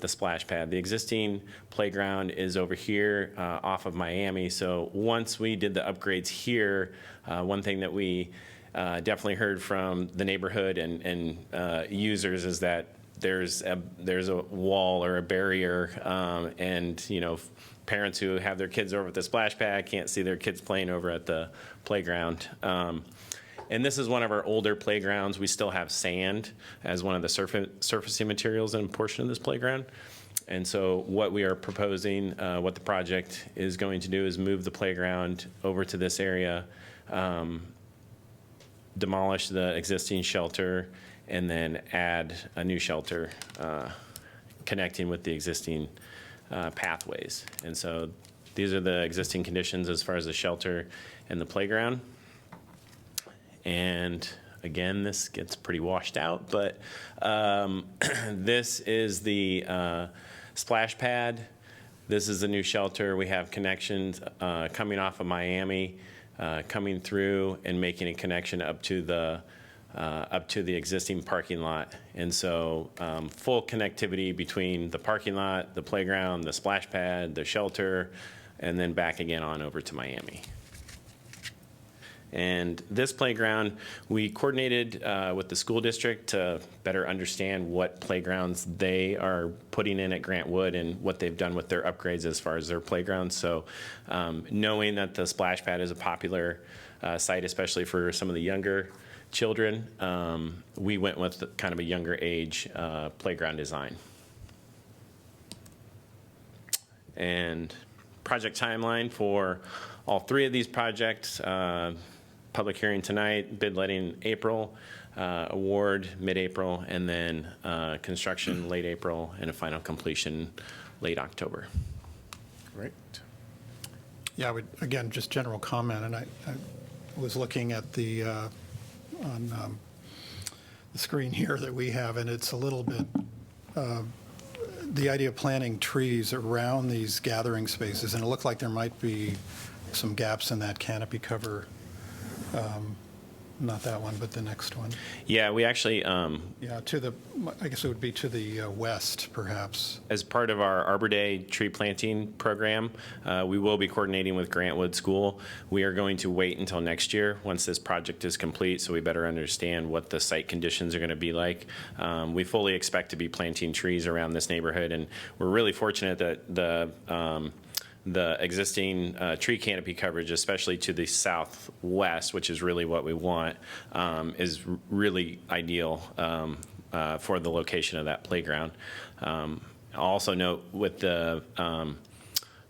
splash pad. The existing playground is over here off of Miami. So once we did the upgrades here, one thing that we definitely heard from the neighborhood and users is that there's a wall or a barrier, and parents who have their kids over at the splash pad can't see their kids playing over at the playground. And this is one of our older playgrounds. We still have sand as one of the surfacing materials in a portion of this playground. And so what we are proposing, what the project is going to do is move the playground over to this area, demolish the existing shelter, and then add a new shelter connecting with the existing pathways. And so these are the existing conditions as far as the shelter and the playground. And again, this gets pretty washed out, but this is the splash pad. This is the new shelter. We have connections coming off of Miami, coming through and making a connection up to the existing parking lot. And so full connectivity between the parking lot, the playground, the splash pad, the shelter, and then back again on over to Miami. And this playground, we coordinated with the school district to better understand what playgrounds they are putting in at Grant Wood and what they've done with their upgrades as far as their playgrounds. So knowing that the splash pad is a popular site, especially for some of the younger children, we went with kind of a younger age playground design. And project timeline for all three of these projects. Public hearing tonight, bid letting April, award mid-April, and then construction late April, and a final completion late October. Great. Yeah, I would, again, just general comment, and I was looking at the on the screen here that we have, and it's a little bit, the idea of planting trees around these gathering spaces, and it looked like there might be some gaps in that canopy cover. Not that one, but the next one. Yeah, we actually. Yeah, I guess it would be to the west, perhaps. As part of our Arbor Day tree planting program, we will be coordinating with Grant Wood School. We are going to wait until next year once this project is complete, so we better understand what the site conditions are going to be like. We fully expect to be planting trees around this neighborhood, and we're really fortunate that the existing tree canopy coverage, especially to the southwest, which is really what we want, is really ideal for the location of that playground. I'll also note with the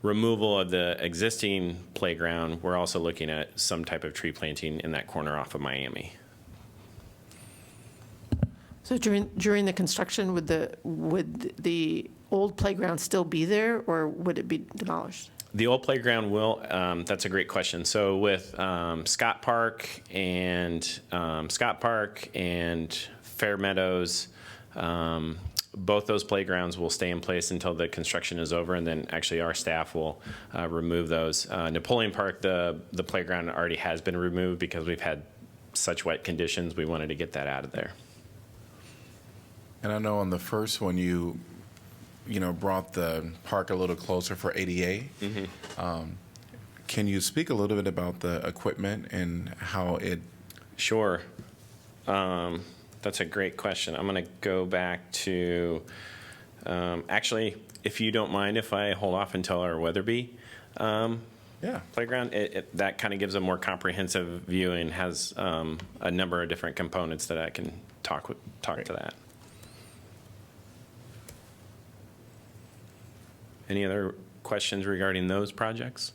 removal of the existing playground, we're also looking at some type of tree planting in that corner off of Miami. So during the construction, would the old playground still be there, or would it be demolished? The old playground will. That's a great question. So with Scott Park and Fair Meadows, both those playgrounds will stay in place until the construction is over, and then actually our staff will remove those. Napoleon Park, the playground already has been removed because we've had such wet conditions. We wanted to get that out of there. And I know on the first one, you brought the park a little closer for ADA. Mm-hmm. Can you speak a little bit about the equipment and how it? Sure. That's a great question. I'm going to go back to, actually, if you don't mind if I hold off until our Weatherby playground, that kind of gives a more comprehensive view and has a number of different components that I can talk to that. Any other questions regarding those projects?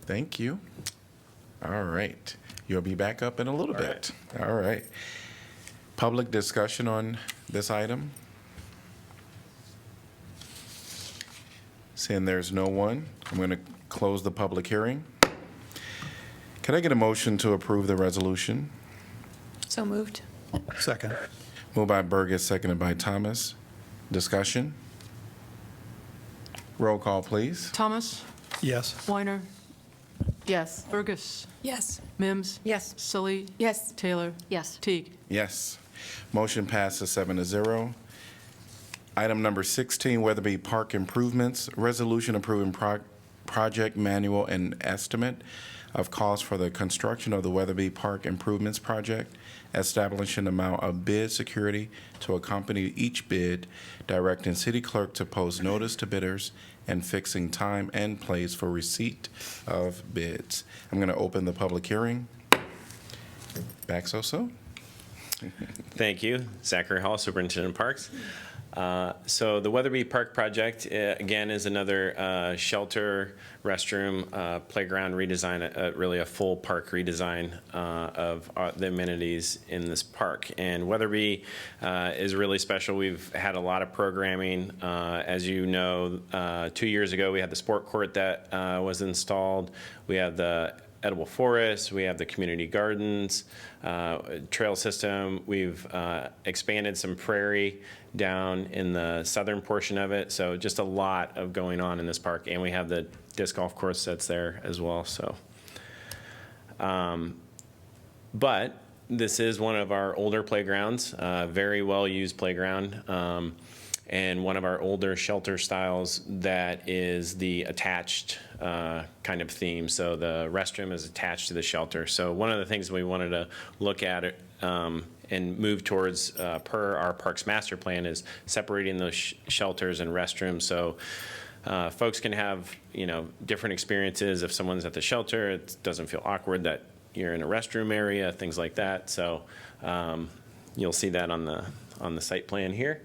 Thank you. All right. You'll be back up in a little bit. All right. Public discussion on this item? Seeing there's no one, I'm going to close the public hearing. Can I get a motion to approve the resolution? So moved. Second. Moved by Burgess, seconded by Thomas. Discussion? Roll call, please. Thomas? Yes. Weiner? Yes. Burgess? Yes. Mims? Yes. Sully? Yes. Taylor? Yes. Teague? Yes. Motion passes 7-0. Item number 16, Weatherby Park Improvements, resolution approving project manual and estimate of cost for the construction of the Weatherby Park Improvements Project, establishing amount of bid security to accompany each bid, directing city clerk to post notice to bidders, and fixing time and place for receipt of bids. I'm going to open the public hearing. Back so. Thank you. Zachary Hall, Superintendent of Parks. So the Weatherby Park project, again, is another shelter, restroom, playground redesign, really a full park redesign of the amenities in this park. And Weatherby is really special. We've had a lot of programming. As you know, 2 years ago, we had the sport court that was installed. We have the edible forest, we have the community gardens, trail system. We've expanded some prairie down in the southern portion of it. So just a lot of going on in this park. And we have the disc golf course that's there as well. So, but this is one of our older playgrounds, very well used playground. And one of our older shelter styles that is the attached kind of theme. So the restroom is attached to the shelter. So one of the things we wanted to look at and move towards per our Parks Master Plan is separating those shelters and restrooms. So folks can have, different experiences. If someone's at the shelter, it doesn't feel awkward that you're in a restroom area, things like that. So you'll see that on the site plan here.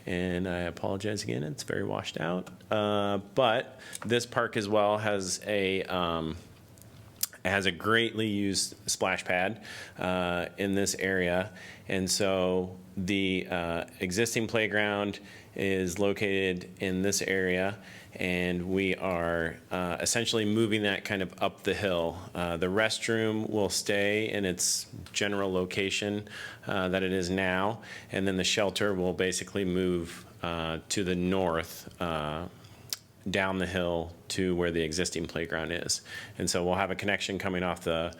And I apologize again, it's very washed out. But this park as well has a greatly used splash pad in this area. And so the existing playground is located in this area, and we are essentially moving that kind of up the hill. The restroom will stay in its general location that it is now, and then the shelter will basically move to the north down the hill to where the existing playground is. And so we'll have a connection coming off the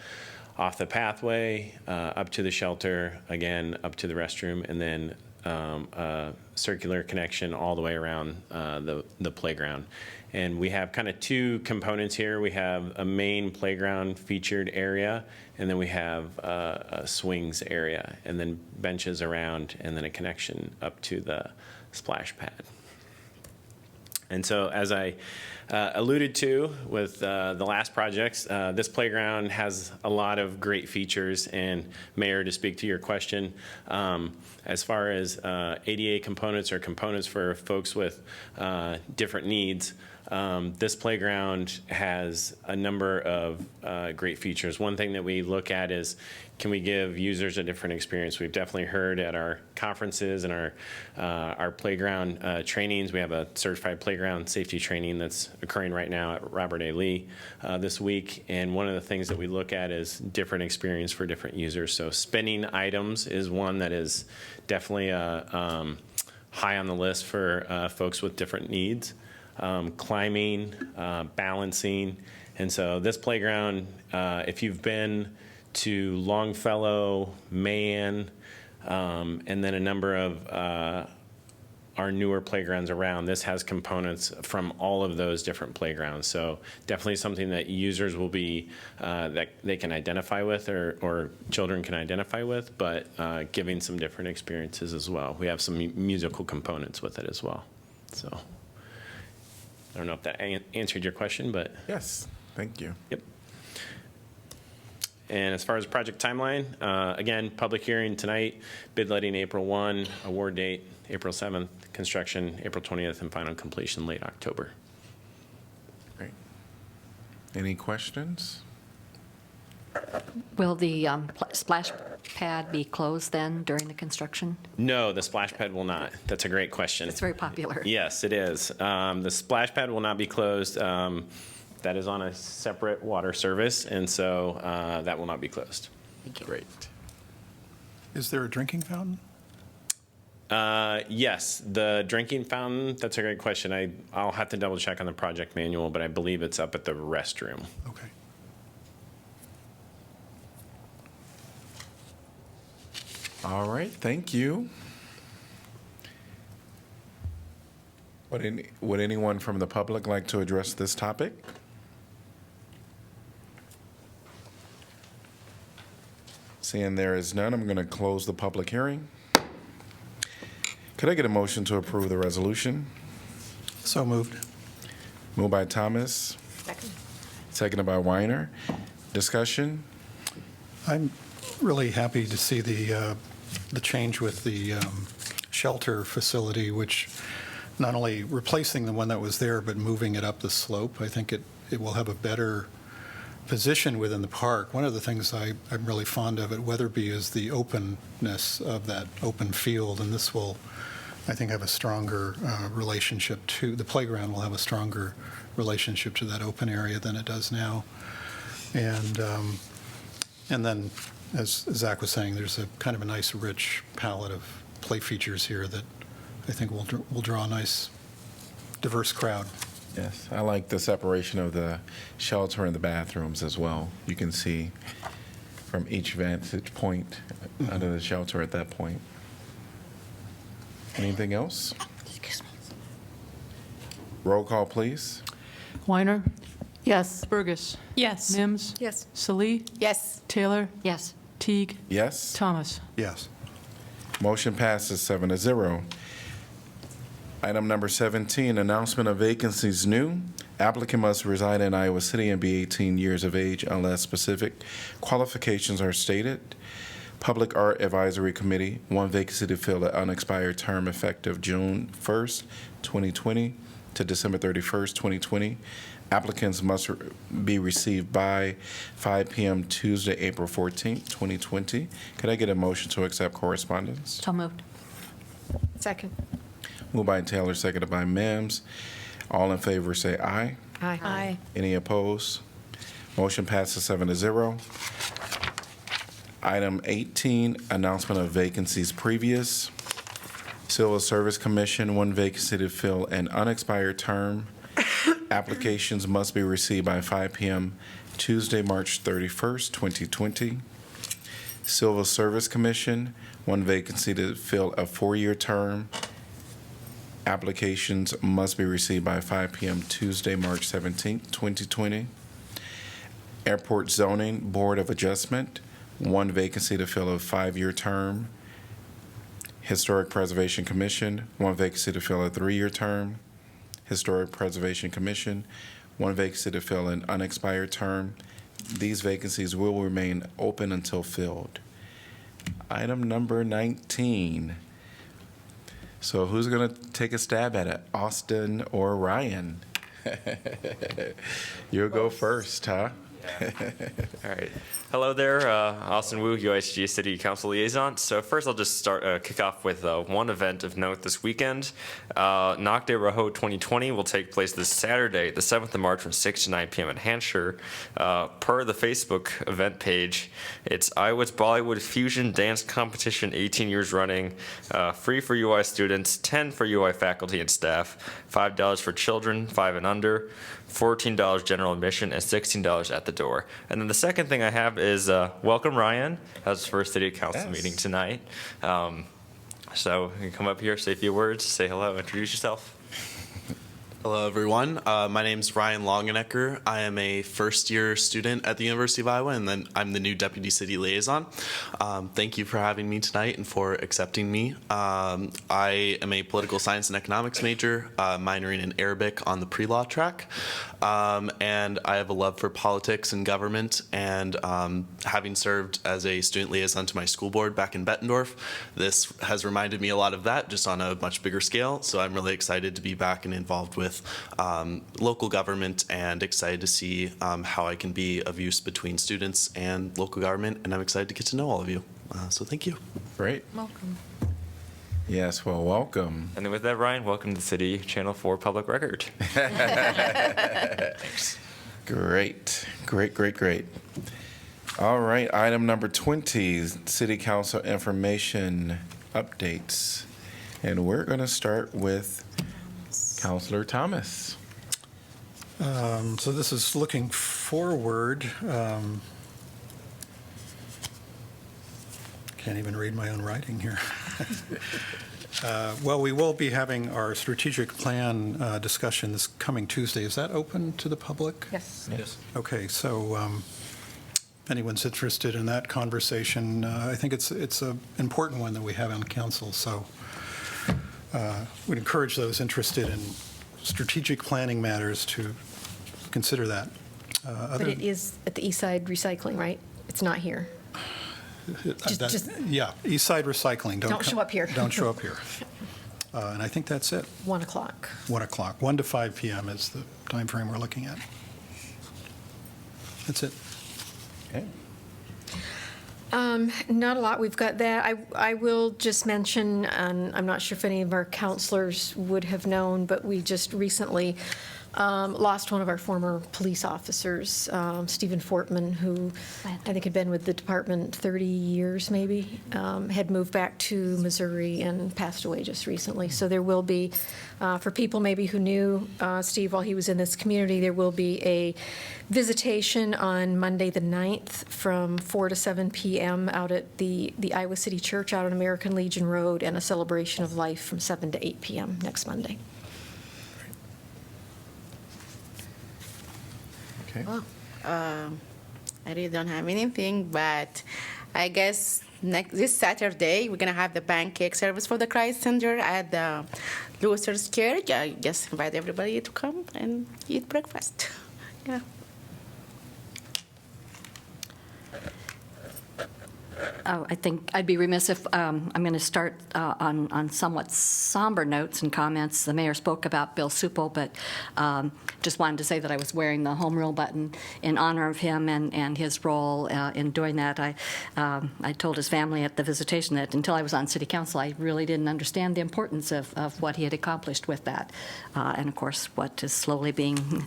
pathway up to the shelter, again up to the restroom, and then a circular connection all the way around the playground. And we have kind of two components here. We have a main playground featured area, and then we have a swings area, and then benches around, and then a connection up to the splash pad. And so as I alluded to with the last projects, this playground has a lot of great features. And Mayor, to speak to your question, as far as ADA components or components for folks with different needs, this playground has a number of great features. One thing that we look at is, can we give users a different experience? We've definitely heard at our conferences and our playground trainings. We have a certified playground safety training that's occurring right now at Robert A. Lee this week. And one of the things that we look at is different experience for different users. So spinning items is one that is definitely high on the list for folks with different needs. Climbing, balancing. And so this playground, if you've been to Longfellow, Mahan, and then a number of our newer playgrounds around. This has components from all of those different playgrounds. So definitely something that users will be, that they can identify with or children can identify with, but giving some different experiences as well. We have some musical components with it as well. So I don't know if that answered your question, but. Yes, thank you. Yep. And as far as project timeline, again, public hearing tonight, bid letting April 1, award date April 7th, construction April 20th, and final completion late October. Great. Any questions? Will the splash pad be closed then during the construction? No, the splash pad will not. That's a great question. It's very popular. Yes, it is. The splash pad will not be closed. That is on a separate water service, and so that will not be closed. Thank you. Great. Is there a drinking fountain? Yes, the drinking fountain, that's a great question. I'll have to double check on the project manual, but I believe it's up at the restroom. Okay. All right, thank you. Would anyone from the public like to address this topic? Seeing there is none, I'm going to close the public hearing. Could I get a motion to approve the resolution? So moved. Moved by Thomas. Second. Seconded by Weiner. Discussion? I'm really happy to see the change with the shelter facility, which not only replacing the one that was there, but moving it up the slope. I think it will have a better position within the park. One of the things I'm really fond of at Weatherby is the openness of that open field, and this will, I think, have a stronger relationship to, the playground will have a stronger relationship to that open area than it does now. And then, as Zach was saying, there's a kind of a nice, rich palette of play features here that I think will draw a nice, diverse crowd. Yes, I like the separation of the shelter and the bathrooms as well. You can see from each vantage point under the shelter at that point. Anything else? Roll call, please. Weiner? Yes. Burgess. Yes. Mims. Yes. Salee. Yes. Taylor. Yes. Teague. Yes. Thomas. Yes. Motion passes 7-0. Item number 17, announcement of vacancies new. Applicant must reside in Iowa City and be 18 years of age unless specific qualifications are stated. Public Art Advisory Committee, one vacancy to fill an unexpired term effective June 1st, 2020 to December 31st, 2020. Applicants must be received by 5 p.m. Tuesday, April 14th, 2020. Could I get a motion to accept correspondence? So moved. Second. Moved by Taylor, seconded by Mims. All in favor say aye. Aye. Any opposed? Motion passes 7-0. Item 18, announcement of vacancies previous. Civil Service Commission, one vacancy to fill an unexpired term. Applications must be received by 5 p.m. Tuesday, March 31st, 2020. Civil Service Commission, one vacancy to fill a 4-year term. Applications must be received by 5 p.m. Tuesday, March 17th, 2020. Airport Zoning Board of Adjustment, one vacancy to fill a 5-year term. Historic Preservation Commission, one vacancy to fill a 3-year term. Historic Preservation Commission, one vacancy to fill an unexpired term. These vacancies will remain open until filled. Item number 19. So who's going to take a stab at it? Austin or Ryan? You'll go first, huh? All right. Hello there, Austin Wu, UISG City Council Liaison. So first I'll just kick off with one event of note this weekend. Knock Day Raho 2020 will take place this Saturday, the 7th of March from 6 to 9 p.m. at Hampshire. Per the Facebook event page, it's Iowa's Bollywood Fusion Dance Competition, 18 years running, free for UI students, 10 for UI faculty and staff, $5 for children 5 and under, $14 general admission, and $16 at the door. And then the second thing I have is welcome Ryan. That was his first city council meeting tonight. So you can come up here, say a few words, say hello, introduce yourself. Hello, everyone. My name is Ryan Longenecker. I am a first-year student at the University of Iowa, and then I'm the new Deputy City Liaison. Thank you for having me tonight and for accepting me. I am a political science and economics major, minoring in Arabic on the pre-law track. And I have a love for politics and government, and having served as a student liaison to my school board back in Bettendorf, this has reminded me a lot of that, just on a much bigger scale. So I'm really excited to be back and involved with local government, and excited to see how I can be of use between students and local government, and I'm excited to get to know all of you. So thank you. Great. Welcome. Yes, well, welcome. And then with that, Ryan, welcome to the City Channel 4 Public Record. Great, great, great, great. All right, item number 20, City Council information updates. And we're going to start with Councilor Thomas. So this is looking forward. Can't even read my own writing here. Well, we will be having our strategic plan discussion this coming Tuesday. Is that open to the public? Yes. Yes. Okay, so if anyone's interested in that conversation, I think it's an important one that we have on council. So would encourage those interested in strategic planning matters to consider that. But it is at the East Side Recycling, right? It's not here. Yeah, East Side Recycling. Don't show up here. Don't show up here. And I think that's it. 1 o'clock. 1 o'clock. 1 to 5 p.m. is the time frame we're looking at. That's it. Okay. Not a lot. We've got that. I will just mention, and I'm not sure if any of our counselors would have known, but we just recently lost one of our former police officers, Stephen Fortman, who I think had been with the department 30 years maybe, had moved back to Missouri and passed away just recently. So there will be, for people maybe who knew Steve while he was in this community, there will be a visitation on Monday the 9th from 4 to 7 p.m. out at the Iowa City Church out on American Legion Road, and a celebration of life from 7 to 8 p.m. next Monday. Okay. Well, I really don't have anything, but I guess this Saturday we're gonna have the pancake service for the Christ Center at the Luther's Church. I just invite everybody to come and eat breakfast. Yeah. I think I'd be remiss if I'm going to start on somewhat somber notes and comments. The mayor spoke about Bill Supel, but just wanted to say that I was wearing the home rule button in honor of him and his role in doing that. I told his family at the visitation that until I was on city council, I really didn't understand the importance of what he had accomplished with that. And of course, what is slowly being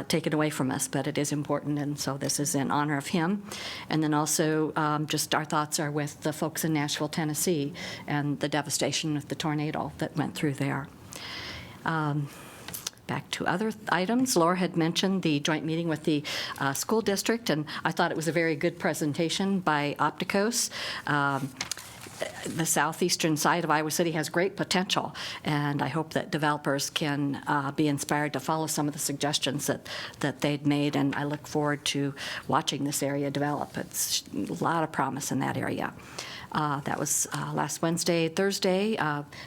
taken away from us, but it is important, and so this is in honor of him. And then also just our thoughts are with the folks in Nashville, Tennessee, and the devastation of the tornado that went through there. Back to other items, Laura had mentioned the joint meeting with the school district, and I thought it was a very good presentation by Opticos. The southeastern side of Iowa City has great potential, and I hope that developers can be inspired to follow some of the suggestions that they'd made, and I look forward to watching this area develop. It's a lot of promise in that area. That was last Wednesday. Thursday,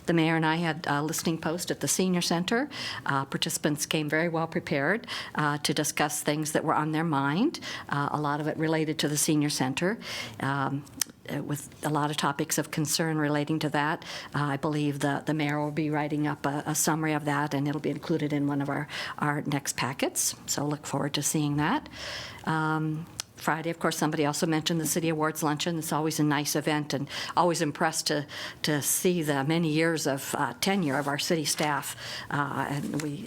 the mayor and I had a listening post at the senior center. Participants came very well prepared to discuss things that were on their mind, a lot of it related to the senior center. With a lot of topics of concern relating to that. I believe the mayor will be writing up a summary of that, and it'll be included in one of our next packets. So look forward to seeing that. Friday, of course, somebody also mentioned the City Awards Luncheon. It's always a nice event, and always impressed to see the many years of tenure of our city staff. And we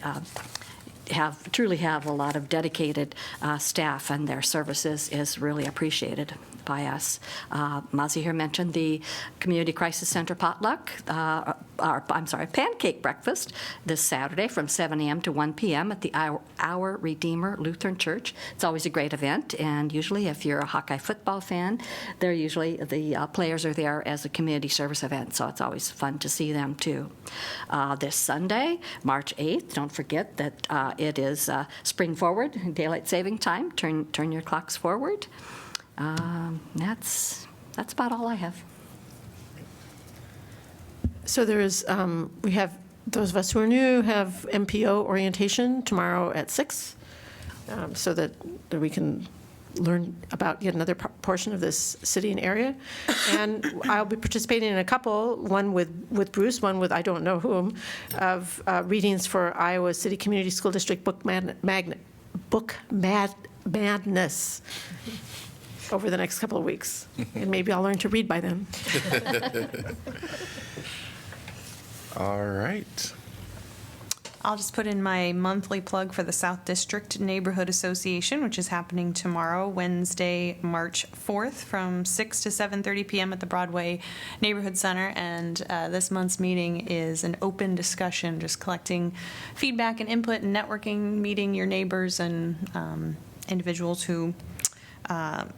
truly have a lot of dedicated staff, and their services is really appreciated by us. Mazi here mentioned the Community Crisis Center potluck, pancake breakfast this Saturday from 7 a.m. to 1 p.m. at the Our Redeemer Lutheran Church. It's always a great event, and usually if you're a Hawkeye football fan, they're usually, the players are there as a community service event, so it's always fun to see them too. This Sunday, March 8th, don't forget that it is Spring Forward, Daylight Saving Time. Turn your clocks forward. That's about all I have. So there is, we have, those of us who are new have MPO orientation tomorrow at 6, so that we can learn about yet another portion of this city and area. And I'll be participating in a couple, one with Bruce, one with I don't know whom, of readings for Iowa City Community School District Book Madness over the next couple of weeks. And maybe I'll learn to read by then. All right. I'll just put in my monthly plug for the South District Neighborhood Association, which is happening tomorrow, Wednesday, March 4th, from 6 to 7:30 p.m. at the Broadway Neighborhood Center. And this month's meeting is an open discussion, just collecting feedback and input and networking, meeting your neighbors and individuals who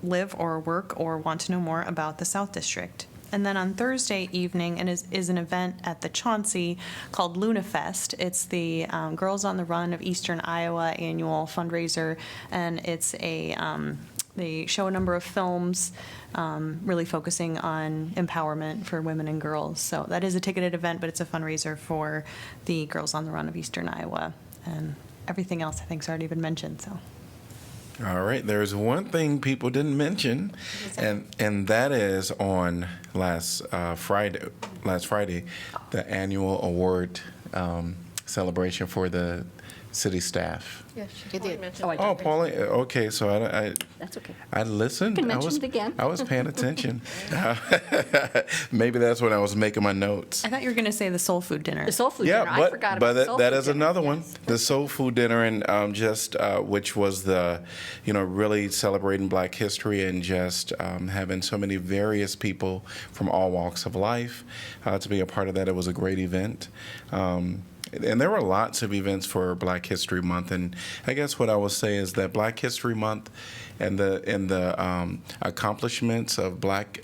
live or work or want to know more about the South District. And then on Thursday evening is an event at the Chauncey called Luna Fest. It's the Girls on the Run of Eastern Iowa annual fundraiser, and it's they show a number of films really focusing on empowerment for women and girls. So that is a ticketed event, but it's a fundraiser for the Girls on the Run of Eastern Iowa. And everything else I think has already been mentioned, so. All right, there's one thing people didn't mention, and that is on last Friday, the annual award celebration for the city staff. Yes, you did. Oh, Pauline, okay, so I That's okay. I listened. You can mention it again. I was paying attention. Maybe that's when I was making my notes. I thought you were going to say the soul food dinner. The soul food dinner. Yeah, I forgot about the soul that food is dinner. another one. The soul food dinner, and which was the, really celebrating Black history and just having so many various people from all walks of life to be a part of that. It was a great event. And there were lots of events for Black History Month, and I guess what I will say is that Black History Month and the accomplishments of Black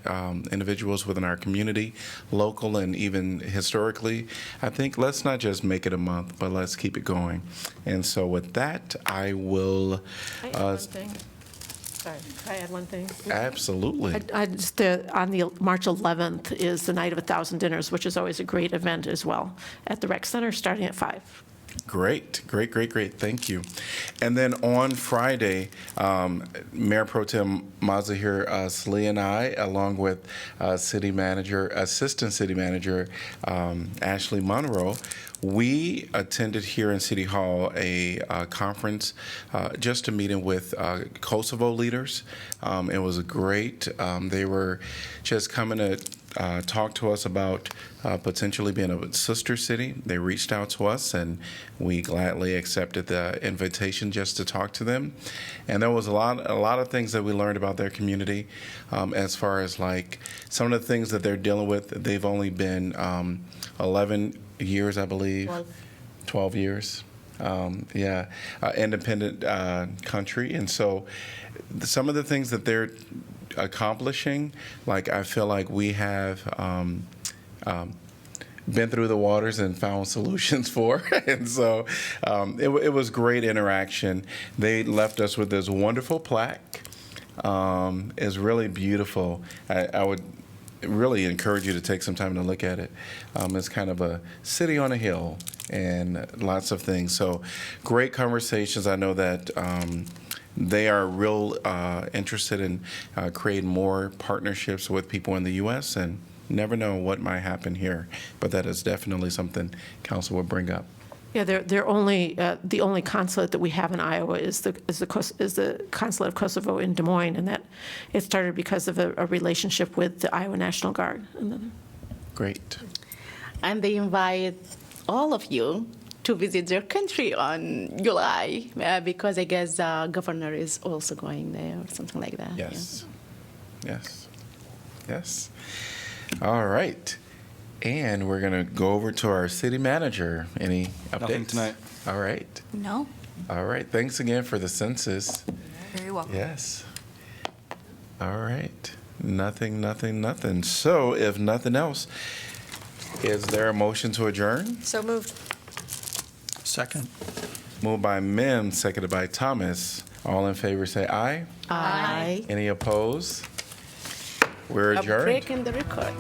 individuals within our community, local and even historically, I think let's not just make it a month, but let's keep it going. And so with that, I will. Sorry, can I add one thing? Absolutely. On the March 11th is the Night of 1,000 Dinners, which is always a great event as well, at the Rec Center, starting at 5. Great. Thank you. And then on Friday, Mayor Pro Tem Mazahir Salih and I, along with Assistant City Manager Ashley Monroe, we attended here in City Hall a conference, just a meeting with Kosovo leaders. It was great. They were just coming to talk to us about potentially being a sister city. They reached out to us, and we gladly accepted the invitation just to talk to them. And there was a lot of things that we learned about their community, as far as like some of the things that they're dealing with. They've only been 11 years, I believe. 12 years. Independent country. And so some of the things that they're accomplishing, like I feel like we have been through the waters and found solutions for. And so it was great interaction. They left us with this wonderful plaque. It's really beautiful. I would really encourage you to take some time to look at it. It's kind of a city on a hill and lots of things. So great conversations. I know that they are real interested in creating more partnerships with people in the U.S. and never know what might happen here. But that is definitely something council will bring up. Yeah, they're only the only consulate that we have in Iowa is the consulate of Kosovo in Des Moines, and that it started because of a relationship with the Iowa National Guard. Great. And they invite all of you to visit their country on July because I guess the governor is also going there or something like that. Yes. Yes. Yes. All right. And we're going to go over to our city manager. Any updates? Nothing tonight. All right. No? All right. Thanks again for the census. Very welcome. Yes. All right. Nothing. So if nothing else, is there a motion to adjourn? So moved. Second. Moved by Mim, seconded by Thomas. All in favor say aye. Aye. Any opposed? We're adjourned. Breaking the record.